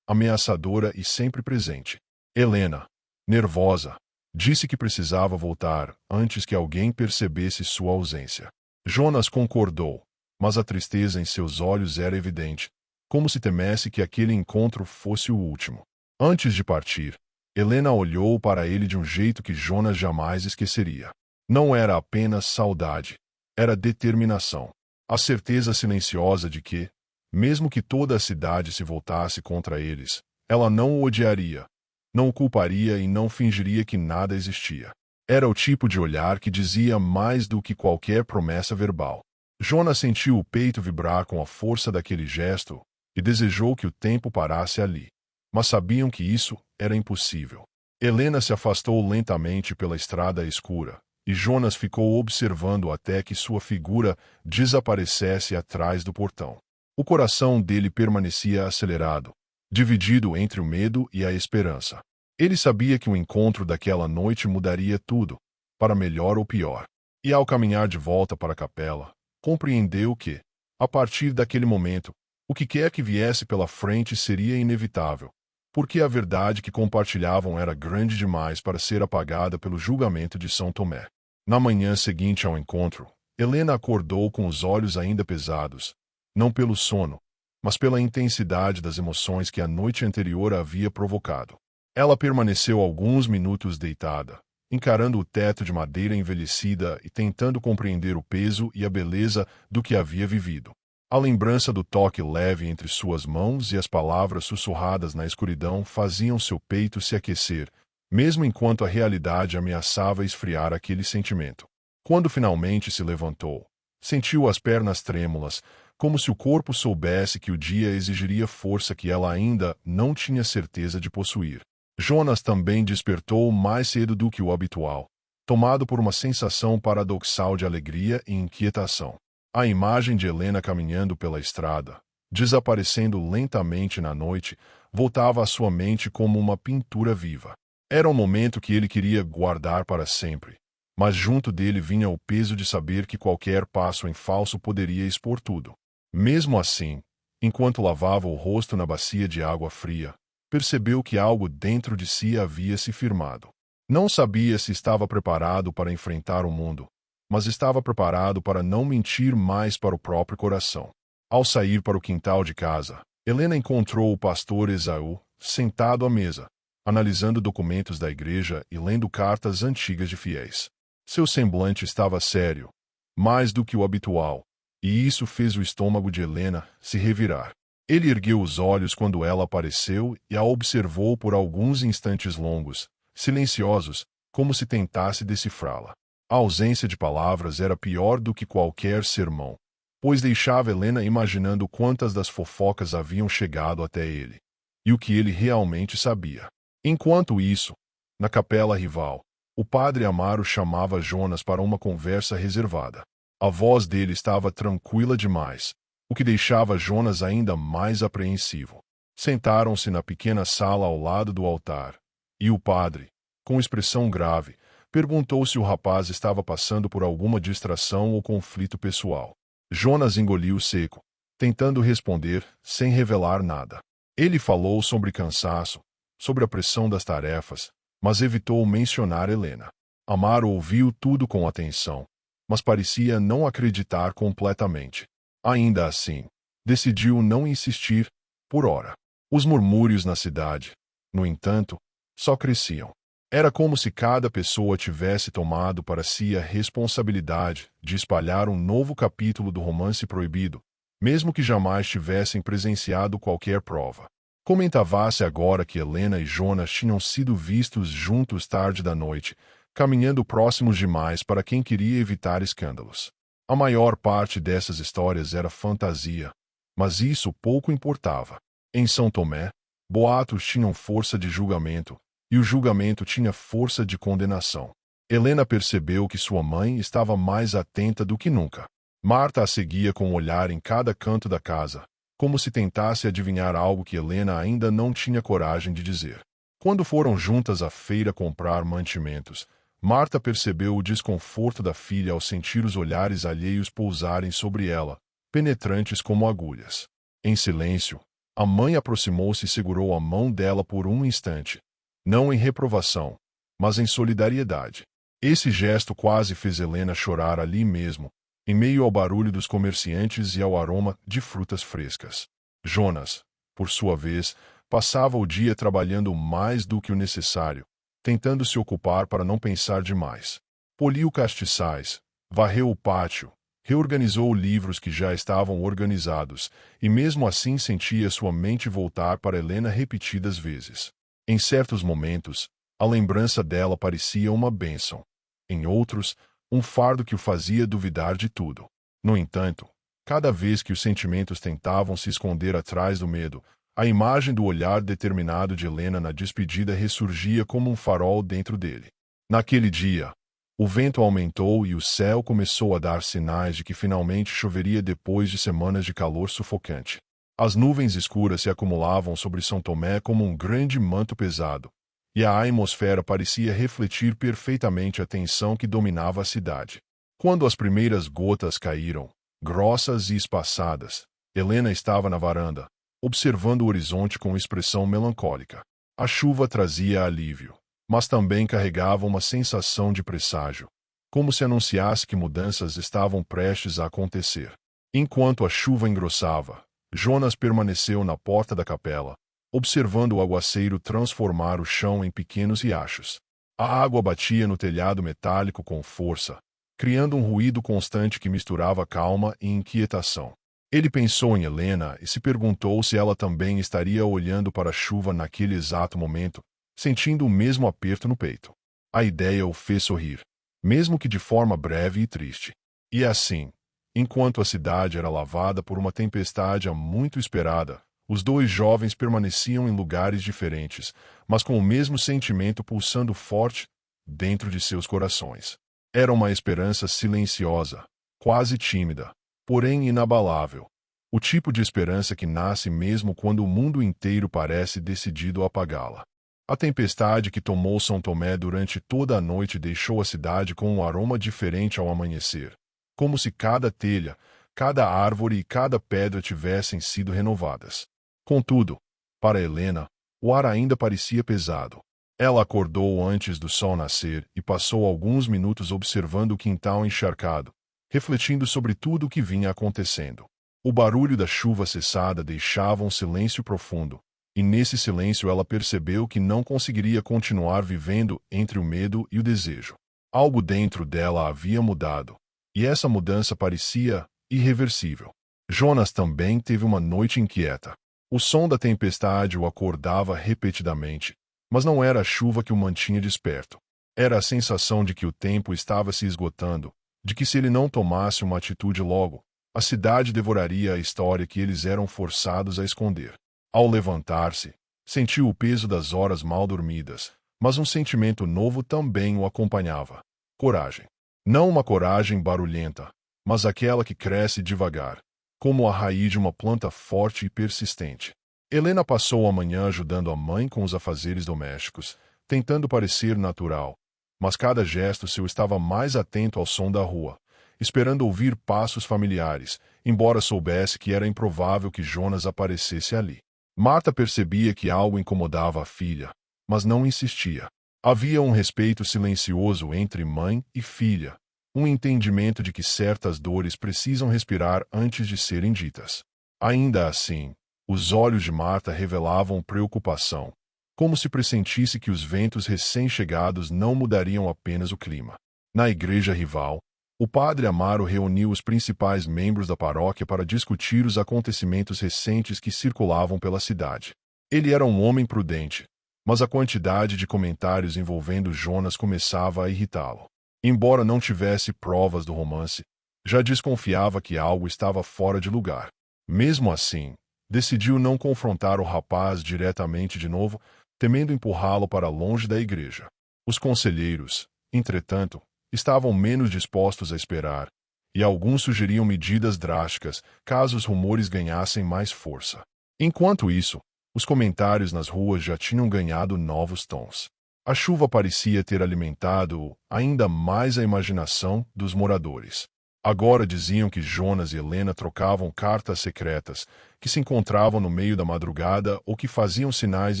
ameaçadora e sempre presente. Helena, nervosa, disse que precisava voltar antes que alguém percebesse sua ausência. Jonas concordou, mas a tristeza em seus olhos era evidente, como se temesse que aquele encontro fosse o último. Antes de partir, Helena olhou para ele de um jeito que Jonas jamais esqueceria. Não era apenas saudade, era determinação. A certeza silenciosa de que, mesmo que toda a cidade se voltasse contra eles, ela não o odiaria, não o culparia e não fingiria que nada existia. Era o tipo de olhar que dizia mais do que qualquer promessa verbal. Jonas sentiu o peito vibrar com a força daquele gesto e desejou que o tempo parasse ali. Mas sabiam que isso era impossível. Helena se afastou lentamente pela estrada escura, e Jonas ficou observando até que sua figura desaparecesse atrás do portão. O coração dele permanecia acelerado, dividido entre o medo e a esperança. Ele sabia que o encontro daquela noite mudaria tudo, para melhor ou pior. E ao caminhar de volta para a capela, compreendeu que, a partir daquele momento, o que quer que viesse pela frente seria inevitável, porque a verdade que compartilhavam era grande demais para ser apagada pelo julgamento de São Tomé. Na manhã seguinte ao encontro, Helena acordou com os olhos ainda pesados, não pelo sono, mas pela intensidade das emoções que a noite anterior havia provocado. Ela permaneceu alguns minutos deitada, encarando o teto de madeira envelhecida e tentando compreender o peso e a beleza do que havia vivido. A lembrança do toque leve entre suas mãos e as palavras sussurradas na escuridão faziam seu peito se aquecer, mesmo enquanto a realidade ameaçava esfriar aquele sentimento. Quando finalmente se levantou, sentiu as pernas trêmulas, como se o corpo soubesse que o dia exigiria força que ela ainda não tinha certeza de possuir. Jonas também despertou mais cedo do que o habitual, tomado por uma sensação paradoxal de alegria e inquietação. A imagem de Helena caminhando pela estrada, desaparecendo lentamente na noite, voltava à sua mente como uma pintura viva. Era um momento que ele queria guardar para sempre, mas junto dele vinha o peso de saber que qualquer passo em falso poderia expor tudo. Mesmo assim, enquanto lavava o rosto na bacia de água fria, percebeu que algo dentro de si havia se firmado. Não sabia se estava preparado para enfrentar o mundo, mas estava preparado para não mentir mais para o próprio coração. Ao sair para o quintal de casa, Helena encontrou o pastor Esaú, sentado à mesa, analisando documentos da igreja e lendo cartas antigas de fiéis. Seu semblante estava sério, mais do que o habitual, e isso fez o estômago de Helena se revirar. Ele ergueu os olhos quando ela apareceu e a observou por alguns instantes longos, silenciosos, como se tentasse decifrá-la. A ausência de palavras era pior do que qualquer sermão, pois deixava Helena imaginando quantas das fofocas haviam chegado até ele, e o que ele realmente sabia. Enquanto isso, na capela rival, o padre Amaro chamava Jonas para uma conversa reservada. A voz dele estava tranquila demais, o que deixava Jonas ainda mais apreensivo. Sentaram-se na pequena sala ao lado do altar, e o padre, com expressão grave, perguntou se o rapaz estava passando por alguma distração ou conflito pessoal. Jonas engoliu seco, tentando responder sem revelar nada. Ele falou sobre cansaço, sobre a pressão das tarefas, mas evitou mencionar Helena. Amaro ouviu tudo com atenção, mas parecia não acreditar completamente. Ainda assim, decidiu não insistir, por ora. Os murmúrios na cidade, no entanto, só cresciam. Era como se cada pessoa tivesse tomado para si a responsabilidade de espalhar um novo capítulo do romance proibido, mesmo que jamais tivessem presenciado qualquer prova. Comentava-se agora que Helena e Jonas tinham sido vistos juntos tarde da noite, caminhando próximos demais para quem queria evitar escândalos. A maior parte dessas histórias era fantasia, mas isso pouco importava. Em São Tomé, boatos tinham força de julgamento, e o julgamento tinha força de condenação. Helena percebeu que sua mãe estava mais atenta do que nunca. Marta a seguia com um olhar em cada canto da casa, como se tentasse adivinhar algo que Helena ainda não tinha coragem de dizer. Quando foram juntas à feira comprar mantimentos, Marta percebeu o desconforto da filha ao sentir os olhares alheios pousarem sobre ela, penetrantes como agulhas. Em silêncio, a mãe aproximou-se e segurou a mão dela por um instante, não em reprovação, mas em solidariedade. Esse gesto quase fez Helena chorar ali mesmo, em meio ao barulho dos comerciantes e ao aroma de frutas frescas. Jonas, por sua vez, passava o dia trabalhando mais do que o necessário, tentando se ocupar para não pensar demais. Poliu castiçais, varreu o pátio, reorganizou livros que já estavam organizados, e mesmo assim sentia sua mente voltar para Helena repetidas vezes. Em certos momentos, a lembrança dela parecia uma bênção. Em outros, um fardo que o fazia duvidar de tudo. No entanto, cada vez que os sentimentos tentavam se esconder atrás do medo, a imagem do olhar determinado de Helena na despedida ressurgia como um farol dentro dele. Naquele dia, o vento aumentou e o céu começou a dar sinais de que finalmente choveria depois de semanas de calor sufocante. As nuvens escuras se acumulavam sobre São Tomé como um grande manto pesado, e a atmosfera parecia refletir perfeitamente a tensão que dominava a cidade. Quando as primeiras gotas caíram, grossas e espaçadas, Helena estava na varanda, observando o horizonte com expressão melancólica. A chuva trazia alívio, mas também carregava uma sensação de presságio, como se anunciasse que mudanças estavam prestes a acontecer. Enquanto a chuva engrossava, Jonas permaneceu na porta da capela, observando o aguaceiro transformar o chão em pequenos riachos. A água batia no telhado metálico com força, criando um ruído constante que misturava calma e inquietação. Ele pensou em Helena e se perguntou se ela também estaria olhando para a chuva naquele exato momento, sentindo o mesmo aperto no peito. A ideia o fez sorrir, mesmo que de forma breve e triste. E assim, enquanto a cidade era lavada por uma tempestade há muito esperada, os dois jovens permaneciam em lugares diferentes, mas com o mesmo sentimento pulsando forte dentro de seus corações. Era uma esperança silenciosa, quase tímida, porém inabalável. O tipo de esperança que nasce mesmo quando o mundo inteiro parece decidido a apagá-la. A tempestade que tomou São Tomé durante toda a noite deixou a cidade com um aroma diferente ao amanhecer, como se cada telha, cada árvore e cada pedra tivessem sido renovadas. Contudo, para Helena, o ar ainda parecia pesado. Ela acordou antes do sol nascer e passou alguns minutos observando o quintal encharcado, refletindo sobre tudo o que vinha acontecendo. O barulho da chuva cessada deixava um silêncio profundo, e nesse silêncio ela percebeu que não conseguiria continuar vivendo entre o medo e o desejo. Algo dentro dela havia mudado, e essa mudança parecia irreversível. Jonas também teve uma noite inquieta. O som da tempestade o acordava repetidamente, mas não era a chuva que o mantinha desperto. Era a sensação de que o tempo estava se esgotando, de que se ele não tomasse uma atitude logo, a cidade devoraria a história que eles eram forçados a esconder. Ao levantar-se, sentiu o peso das horas mal dormidas, mas um sentimento novo também o acompanhava. Coragem. Não uma coragem barulhenta, mas aquela que cresce devagar, como a raiz de uma planta forte e persistente. Helena passou a manhã ajudando a mãe com os afazeres domésticos, tentando parecer natural, mas cada gesto seu estava mais atento ao som da rua, esperando ouvir passos familiares, embora soubesse que era improvável que Jonas aparecesse ali. Marta percebia que algo incomodava a filha, mas não insistia. Havia um respeito silencioso entre mãe e filha, um entendimento de que certas dores precisam respirar antes de serem ditas. Ainda assim, os olhos de Marta revelavam preocupação, como se pressentisse que os ventos recém-chegados não mudariam apenas o clima. Na igreja rival, o padre Amaro reuniu os principais membros da paróquia para discutir os acontecimentos recentes que circulavam pela cidade. Ele era um homem prudente, mas a quantidade de comentários envolvendo Jonas começava a irritá-lo. Embora não tivesse provas do romance, já desconfiava que algo estava fora de lugar. Mesmo assim, decidiu não confrontar o rapaz diretamente de novo, temendo empurrá-lo para longe da igreja. Os conselheiros, entretanto, estavam menos dispostos a esperar, e alguns sugeriam medidas drásticas caso os rumores ganhassem mais força. Enquanto isso, os comentários nas ruas já tinham ganhado novos tons. A chuva parecia ter alimentado ainda mais a imaginação dos moradores. Agora diziam que Jonas e Helena trocavam cartas secretas, que se encontravam no meio da madrugada ou que faziam sinais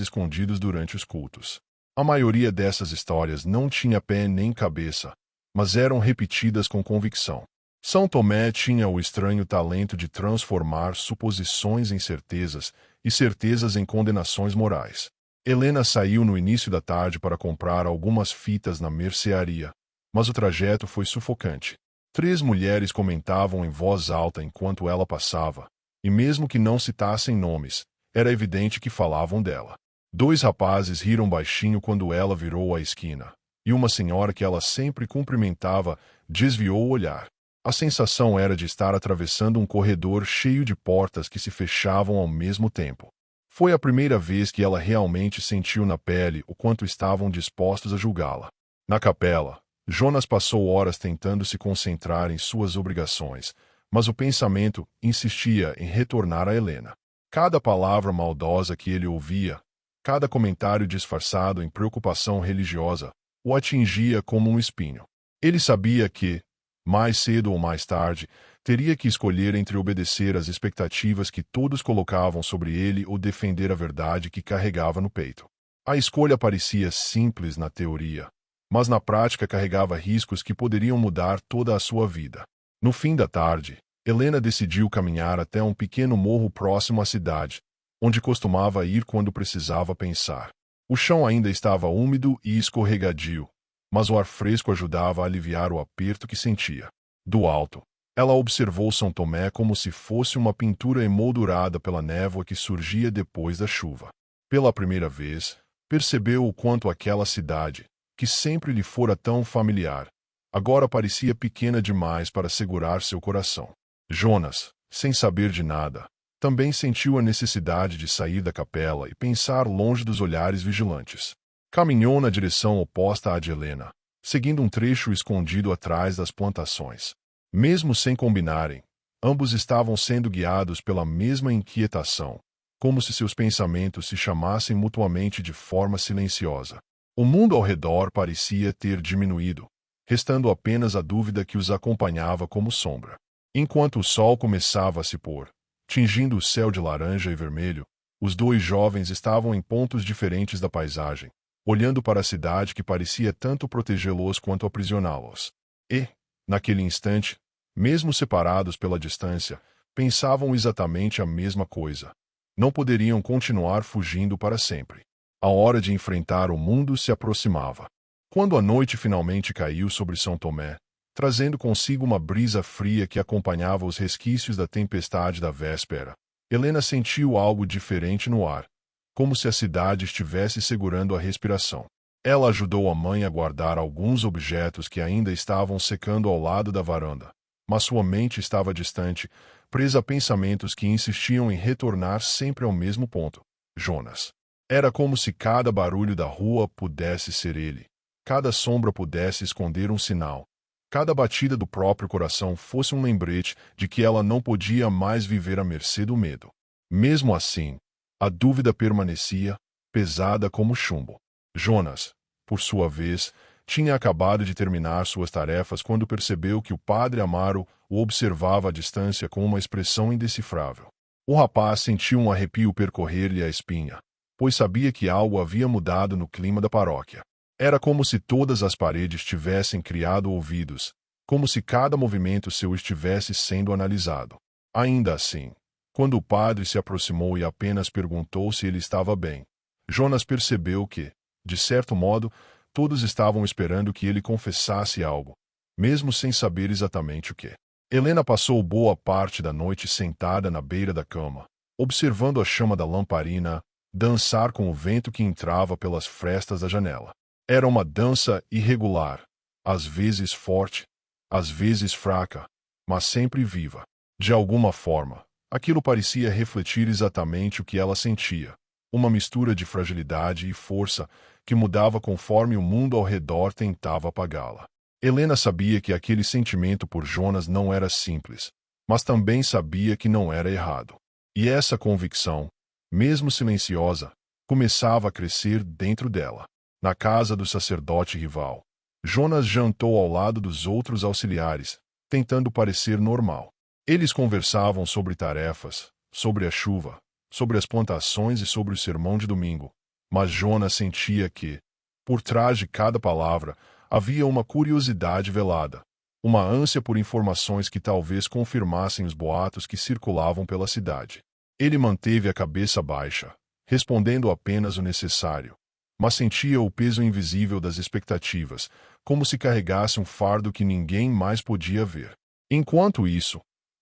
escondidos durante os cultos. A maioria dessas histórias não tinha pé nem cabeça, mas eram repetidas com convicção. São Tomé tinha o estranho talento de transformar suposições em certezas e certezas em condenações morais. Helena saiu no início da tarde para comprar algumas fitas na mercearia, mas o trajeto foi sufocante. 3 mulheres comentavam em voz alta enquanto ela passava, e mesmo que não citassem nomes, era evidente que falavam dela. 2 rapazes riram baixinho quando ela virou a esquina, e uma senhora que ela sempre cumprimentava desviou o olhar. A sensação era de estar atravessando um corredor cheio de portas que se fechavam ao mesmo tempo. Foi a primeira vez que ela realmente sentiu na pele o quanto estavam dispostos a julgá-la. Na capela, Jonas passou horas tentando se concentrar em suas obrigações, mas o pensamento insistia em retornar a Helena. Cada palavra maldosa que ele ouvia, cada comentário disfarçado em preocupação religiosa, o atingia como um espinho. Ele sabia que, mais cedo ou mais tarde, teria que escolher entre obedecer às expectativas que todos colocavam sobre ele ou defender a verdade que carregava no peito. A escolha parecia simples na teoria, mas na prática carregava riscos que poderiam mudar toda a sua vida. No fim da tarde, Helena decidiu caminhar até um pequeno morro próximo à cidade, onde costumava ir quando precisava pensar. O chão ainda estava úmido e escorregadio, mas o ar fresco ajudava a aliviar o aperto que sentia. Do alto, ela observou São Tomé como se fosse uma pintura emoldurada pela névoa que surgia depois da chuva. Pela primeira vez, percebeu o quanto aquela cidade, que sempre lhe fora tão familiar, agora parecia pequena demais para segurar seu coração. Jonas, sem saber de nada, também sentiu a necessidade de sair da capela e pensar longe dos olhares vigilantes. Caminhou na direção oposta à de Helena, seguindo um trecho escondido atrás das plantações. Mesmo sem combinarem, ambos estavam sendo guiados pela mesma inquietação, como se seus pensamentos se chamassem mutuamente de forma silenciosa. O mundo ao redor parecia ter diminuído, restando apenas a dúvida que os acompanhava como sombra. Enquanto o sol começava a se pôr, tingindo o céu de laranja e vermelho, os dois jovens estavam em pontos diferentes da paisagem, olhando para a cidade que parecia tanto protegê-los quanto aprisioná-los. E, naquele instante, mesmo separados pela distância, pensavam exatamente a mesma coisa. Não poderiam continuar fugindo para sempre. A hora de enfrentar o mundo se aproximava. Quando a noite finalmente caiu sobre São Tomé, trazendo consigo uma brisa fria que acompanhava os resquícios da tempestade da véspera, Helena sentiu algo diferente no ar, como se a cidade estivesse segurando a respiração. Ela ajudou a mãe a guardar alguns objetos que ainda estavam secando ao lado da varanda, mas sua mente estava distante, presa a pensamentos que insistiam em retornar sempre ao mesmo ponto: Jonas. Era como se cada barulho da rua pudesse ser ele, cada sombra pudesse esconder um sinal, cada batida do próprio coração fosse um lembrete de que ela não podia mais viver à mercê do medo. Mesmo assim, a dúvida permanecia, pesada como chumbo. Jonas, por sua vez, tinha acabado de terminar suas tarefas quando percebeu que o padre Amaro o observava à distância com uma expressão indecifrável. O rapaz sentiu um arrepio percorrer-lhe a espinha, pois sabia que algo havia mudado no clima da paróquia. Era como se todas as paredes tivessem criado ouvidos, como se cada movimento seu estivesse sendo analisado. Ainda assim, quando o padre se aproximou e apenas perguntou se ele estava bem, Jonas percebeu que, de certo modo, todos estavam esperando que ele confessasse algo, mesmo sem saber exatamente o que. Helena passou boa parte da noite sentada na beira da cama, observando a chama da lamparina dançar com o vento que entrava pelas frestas da janela. Era uma dança irregular, às vezes forte, às vezes fraca, mas sempre viva. De alguma forma, aquilo parecia refletir exatamente o que ela sentia, uma mistura de fragilidade e força que mudava conforme o mundo ao redor tentava apagá-la. Helena sabia que aquele sentimento por Jonas não era simples, mas também sabia que não era errado. E essa convicção, mesmo silenciosa, começava a crescer dentro dela. Na casa do sacerdote rival, Jonas jantou ao lado dos outros auxiliares, tentando parecer normal. Eles conversavam sobre tarefas, sobre a chuva, sobre as plantações e sobre o sermão de domingo. Mas Jonas sentia que, por trás de cada palavra, havia uma curiosidade velada, uma ânsia por informações que talvez confirmassem os boatos que circulavam pela cidade. Ele manteve a cabeça baixa, respondendo apenas o necessário, mas sentia o peso invisível das expectativas, como se carregasse um fardo que ninguém mais podia ver. Enquanto isso,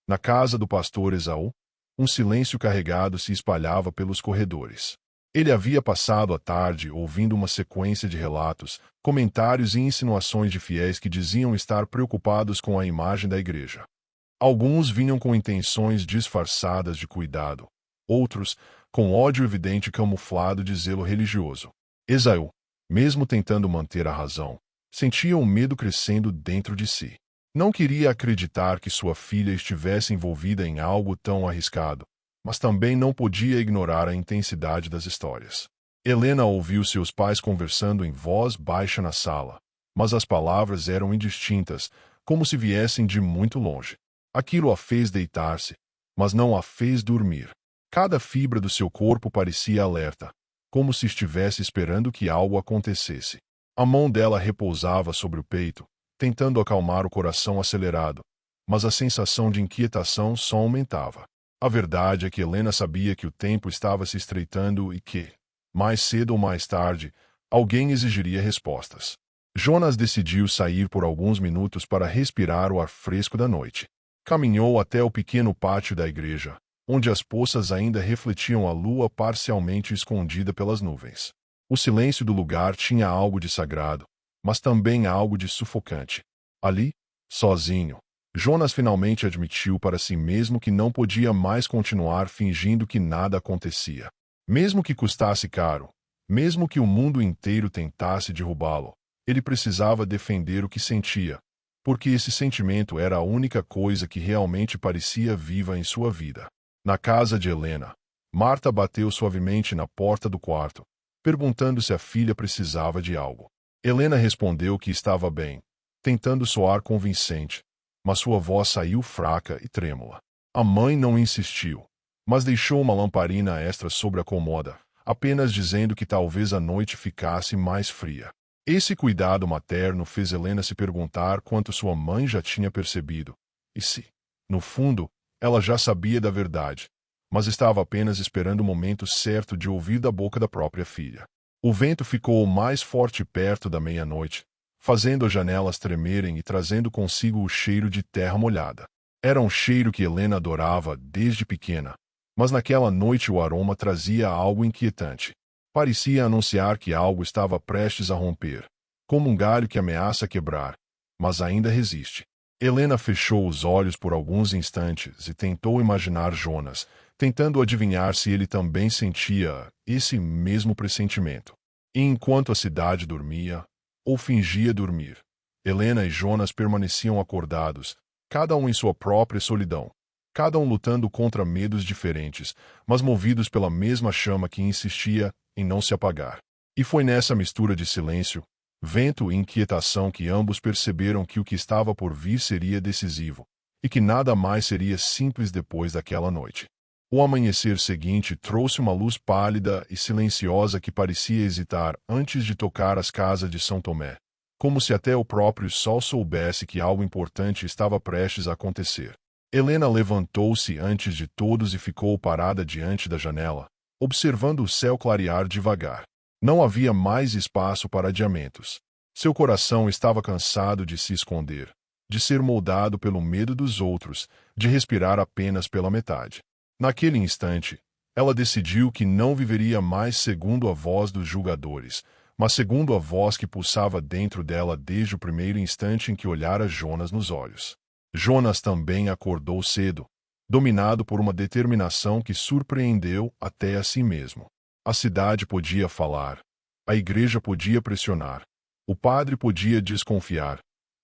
na casa do pastor Esaú, um silêncio carregado se espalhava pelos corredores. Ele havia passado a tarde ouvindo uma sequência de relatos, comentários e insinuações de fiéis que diziam estar preocupados com a imagem da igreja. Alguns vinham com intenções disfarçadas de cuidado, outros, com ódio evidente camuflado de zelo religioso. Esaú, mesmo tentando manter a razão, sentia um medo crescendo dentro de si. Não queria acreditar que sua filha estivesse envolvida em algo tão arriscado, mas também não podia ignorar a intensidade das histórias. Helena ouviu seus pais conversando em voz baixa na sala, mas as palavras eram indistintas, como se viessem de muito longe. Aquilo a fez deitar-se, mas não a fez dormir. Cada fibra do seu corpo parecia alerta, como se estivesse esperando que algo acontecesse. A mão dela repousava sobre o peito, tentando acalmar o coração acelerado, mas a sensação de inquietação só aumentava. A verdade é que Helena sabia que o tempo estava se estreitando e que, Mais cedo ou mais tarde, alguém exigiria respostas. Jonas decidiu sair por alguns minutos para respirar o ar fresco da noite. Caminhou até o pequeno pátio da igreja, onde as poças ainda refletiam a lua parcialmente escondida pelas nuvens. O silêncio do lugar tinha algo de sagrado, mas também algo de sufocante. Ali, sozinho, Jonas finalmente admitiu para si mesmo que não podia mais continuar fingindo que nada acontecia. Mesmo que custasse caro, mesmo que o mundo inteiro tentasse derrubá-lo, ele precisava defender o que sentia, porque esse sentimento era a única coisa que realmente parecia viva em sua vida. Na casa de Helena, Marta bateu suavemente na porta do quarto, perguntando se a filha precisava de algo. Helena respondeu que estava bem, tentando soar convincente, mas sua voz saiu fraca e trêmula. A mãe não insistiu, mas deixou uma lamparina extra sobre a cômoda, apenas dizendo que talvez a noite ficasse mais fria. Esse cuidado materno fez Helena se perguntar quanto sua mãe já tinha percebido, e se, no fundo, ela já sabia da verdade, mas estava apenas esperando o momento certo de ouvir da boca da própria filha. O vento ficou mais forte perto da meia-noite, fazendo as janelas tremerem e trazendo consigo o cheiro de terra molhada. Era um cheiro que Helena adorava desde pequena, mas naquela noite o aroma trazia algo inquietante. Parecia anunciar que algo estava prestes a romper, como um galho que ameaça quebrar, mas ainda resiste. Helena fechou os olhos por alguns instantes e tentou imaginar Jonas, tentando adivinhar se ele também sentia esse mesmo pressentimento. E enquanto a cidade dormia, ou fingia dormir, Helena e Jonas permaneciam acordados, cada um em sua própria solidão, cada um lutando contra medos diferentes, mas movidos pela mesma chama que insistia em não se apagar. E foi nessa mistura de silêncio, vento e inquietação que ambos perceberam que o que estava por vir seria decisivo, e que nada mais seria simples depois daquela noite. O amanhecer seguinte trouxe uma luz pálida e silenciosa que parecia hesitar antes de tocar as casas de São Tomé, como se até o próprio sol soubesse que algo importante estava prestes a acontecer. Helena levantou-se antes de todos e ficou parada diante da janela, observando o céu clarear devagar. Não havia mais espaço para adiamentos. Seu coração estava cansado de se esconder, de ser moldado pelo medo dos outros, de respirar apenas pela metade. Naquele instante, ela decidiu que não viveria mais segundo a voz dos julgadores, mas segundo a voz que pulsava dentro dela desde o primeiro instante em que olhara Jonas nos olhos. Jonas também acordou cedo, dominado por uma determinação que surpreendeu até a si mesmo. A cidade podia falar, a igreja podia pressionar, o padre podia desconfiar,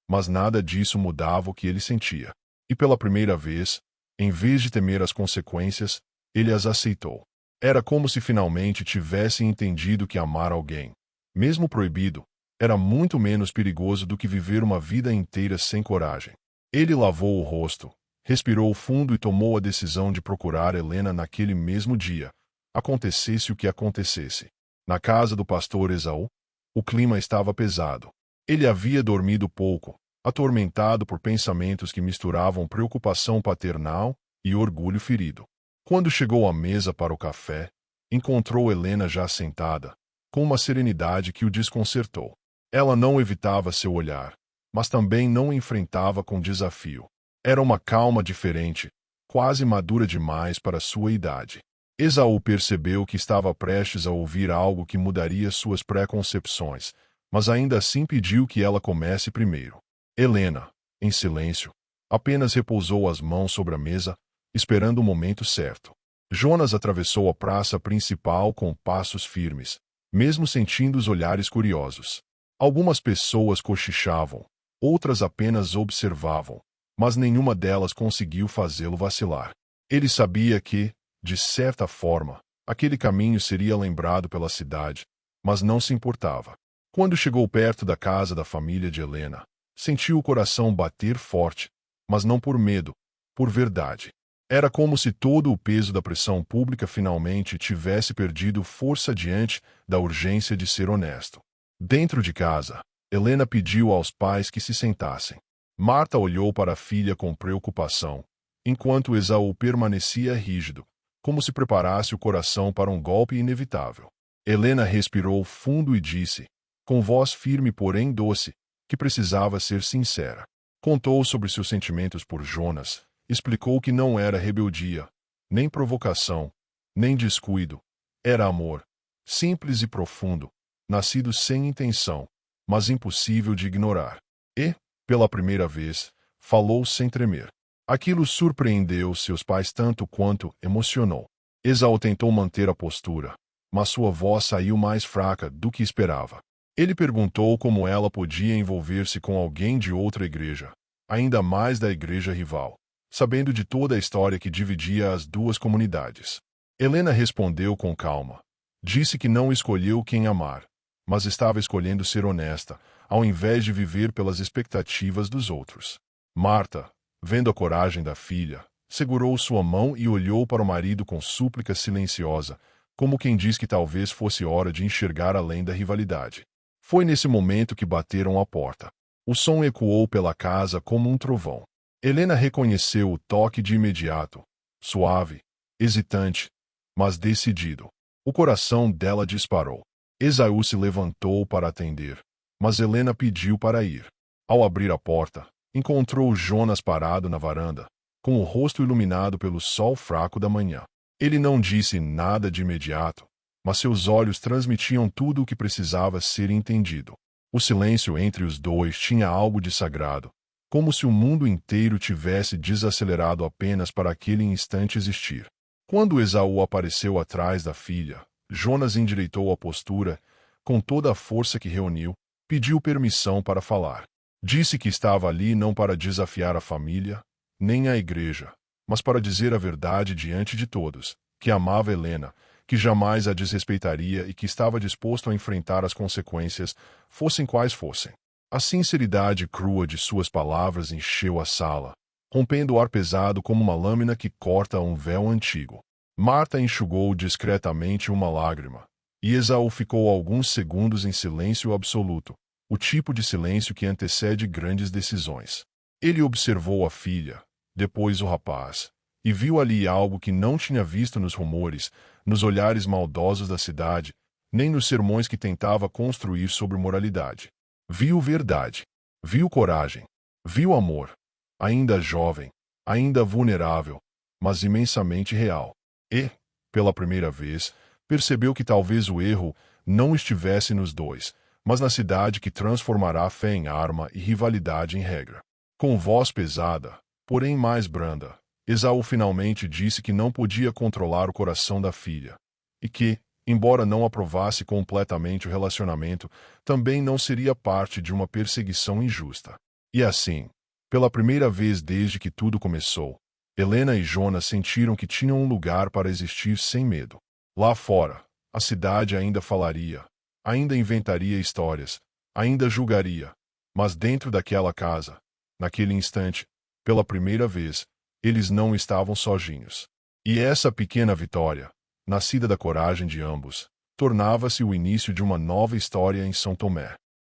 mas nada disso mudava o que ele sentia. E pela primeira vez, em vez de temer as consequências, ele as aceitou. Era como se finalmente tivesse entendido que amar alguém, mesmo proibido, era muito menos perigoso do que viver uma vida inteira sem coragem. Ele lavou o rosto, respirou fundo e tomou a decisão de procurar Helena naquele mesmo dia, acontecesse o que acontecesse. Na casa do pastor Esaú, o clima estava pesado. Ele havia dormido pouco, atormentado por pensamentos que misturavam preocupação paternal e orgulho ferido. Quando chegou à mesa para o café, encontrou Helena já sentada, com uma serenidade que o desconcertou. Ela não evitava seu olhar, mas também não o enfrentava com desafio. Era uma calma diferente, quase madura demais para sua idade. Esaú percebeu que estava prestes a ouvir algo que mudaria suas preconcepções, mas ainda assim pediu que ela comece primeiro. Helena, em silêncio, apenas repousou as mãos sobre a mesa, esperando o momento certo. Jonas atravessou a praça principal com passos firmes, mesmo sentindo os olhares curiosos. Algumas pessoas cochichavam, outras apenas observavam, mas nenhuma delas conseguiu fazê-lo vacilar. Ele sabia que, de certa forma, aquele caminho seria lembrado pela cidade, mas não se importava. Quando chegou perto da casa da família de Helena, sentiu o coração bater forte, mas não por medo, por verdade. Era como se todo o peso da pressão pública finalmente tivesse perdido força diante da urgência de ser honesto. Dentro de casa, Helena pediu aos pais que se sentassem. Marta olhou para a filha com preocupação, enquanto Esaú permanecia rígido, como se preparasse o coração para um golpe inevitável. Helena respirou fundo e disse, com voz firme porém doce, que precisava ser sincera. Contou sobre seus sentimentos por Jonas, explicou que não era rebeldia, nem provocação, nem descuido. Era amor, simples e profundo, nascido sem intenção, mas impossível de ignorar. E, pela primeira vez, falou sem tremer. Aquilo surpreendeu seus pais tanto quanto emocionou. Esaú tentou manter a postura, mas sua voz saiu mais fraca do que esperava. Ele perguntou como ela podia envolver-se com alguém de outra igreja, ainda mais da igreja rival, sabendo de toda a história que dividia as duas comunidades. Helena respondeu com calma. Disse que não escolheu quem amar, mas estava escolhendo ser honesta, ao invés de viver pelas expectativas dos outros. Marta, vendo a coragem da filha, segurou sua mão e olhou para o marido com súplica silenciosa, como quem diz que talvez fosse hora de enxergar além da rivalidade. Foi nesse momento que bateram à porta. O som ecoou pela casa como um trovão. Helena reconheceu o toque de imediato, suave, hesitante, mas decidido. O coração dela disparou. Esaú se levantou para atender, mas Helena pediu para ir. Ao abrir a porta, encontrou Jonas parado na varanda, com o rosto iluminado pelo sol fraco da manhã. Ele não disse nada de imediato, mas seus olhos transmitiam tudo o que precisava ser entendido. O silêncio entre os dois tinha algo de sagrado, como se o mundo inteiro tivesse desacelerado apenas para aquele instante existir. Quando Esaú apareceu atrás da filha, Jonas endireitou a postura, com toda a força que reuniu, pediu permissão para falar. Disse que estava ali não para desafiar a família, nem a igreja, mas para dizer a verdade diante de todos, que amava Helena, que jamais a desrespeitaria e que estava disposto a enfrentar as consequências, fossem quais fossem. A sinceridade crua de suas palavras encheu a sala, rompendo o ar pesado como uma lâmina que corta um véu antigo. Marta enxugou discretamente uma lágrima, e Esaú ficou alguns segundos em silêncio absoluto, o tipo de silêncio que antecede grandes decisões. Ele observou a filha, depois o rapaz, e viu ali algo que não tinha visto nos rumores, nos olhares maldosos da cidade, nem nos sermões que tentava construir sobre moralidade. Viu verdade, viu coragem, viu amor, ainda jovem, ainda vulnerável, mas imensamente real. E, pela primeira vez, percebeu que talvez o erro não estivesse nos dois, mas na cidade que transformará a fé em arma e rivalidade em regra. Com voz pesada, porém mais branda, Esaú finalmente disse que não podia controlar o coração da filha, e que, embora não aprovasse completamente o relacionamento, também não seria parte de uma perseguição injusta. E assim, pela primeira vez desde que tudo começou, Helena e Jonas sentiram que tinham um lugar para existir sem medo. Lá fora, a cidade ainda falaria, ainda inventaria histórias, ainda julgaria, mas dentro daquela casa, naquele instante, pela primeira vez, eles não estavam sozinhos. E essa pequena vitória, nascida da coragem de ambos, tornava-se o início de uma nova história em São Tomé.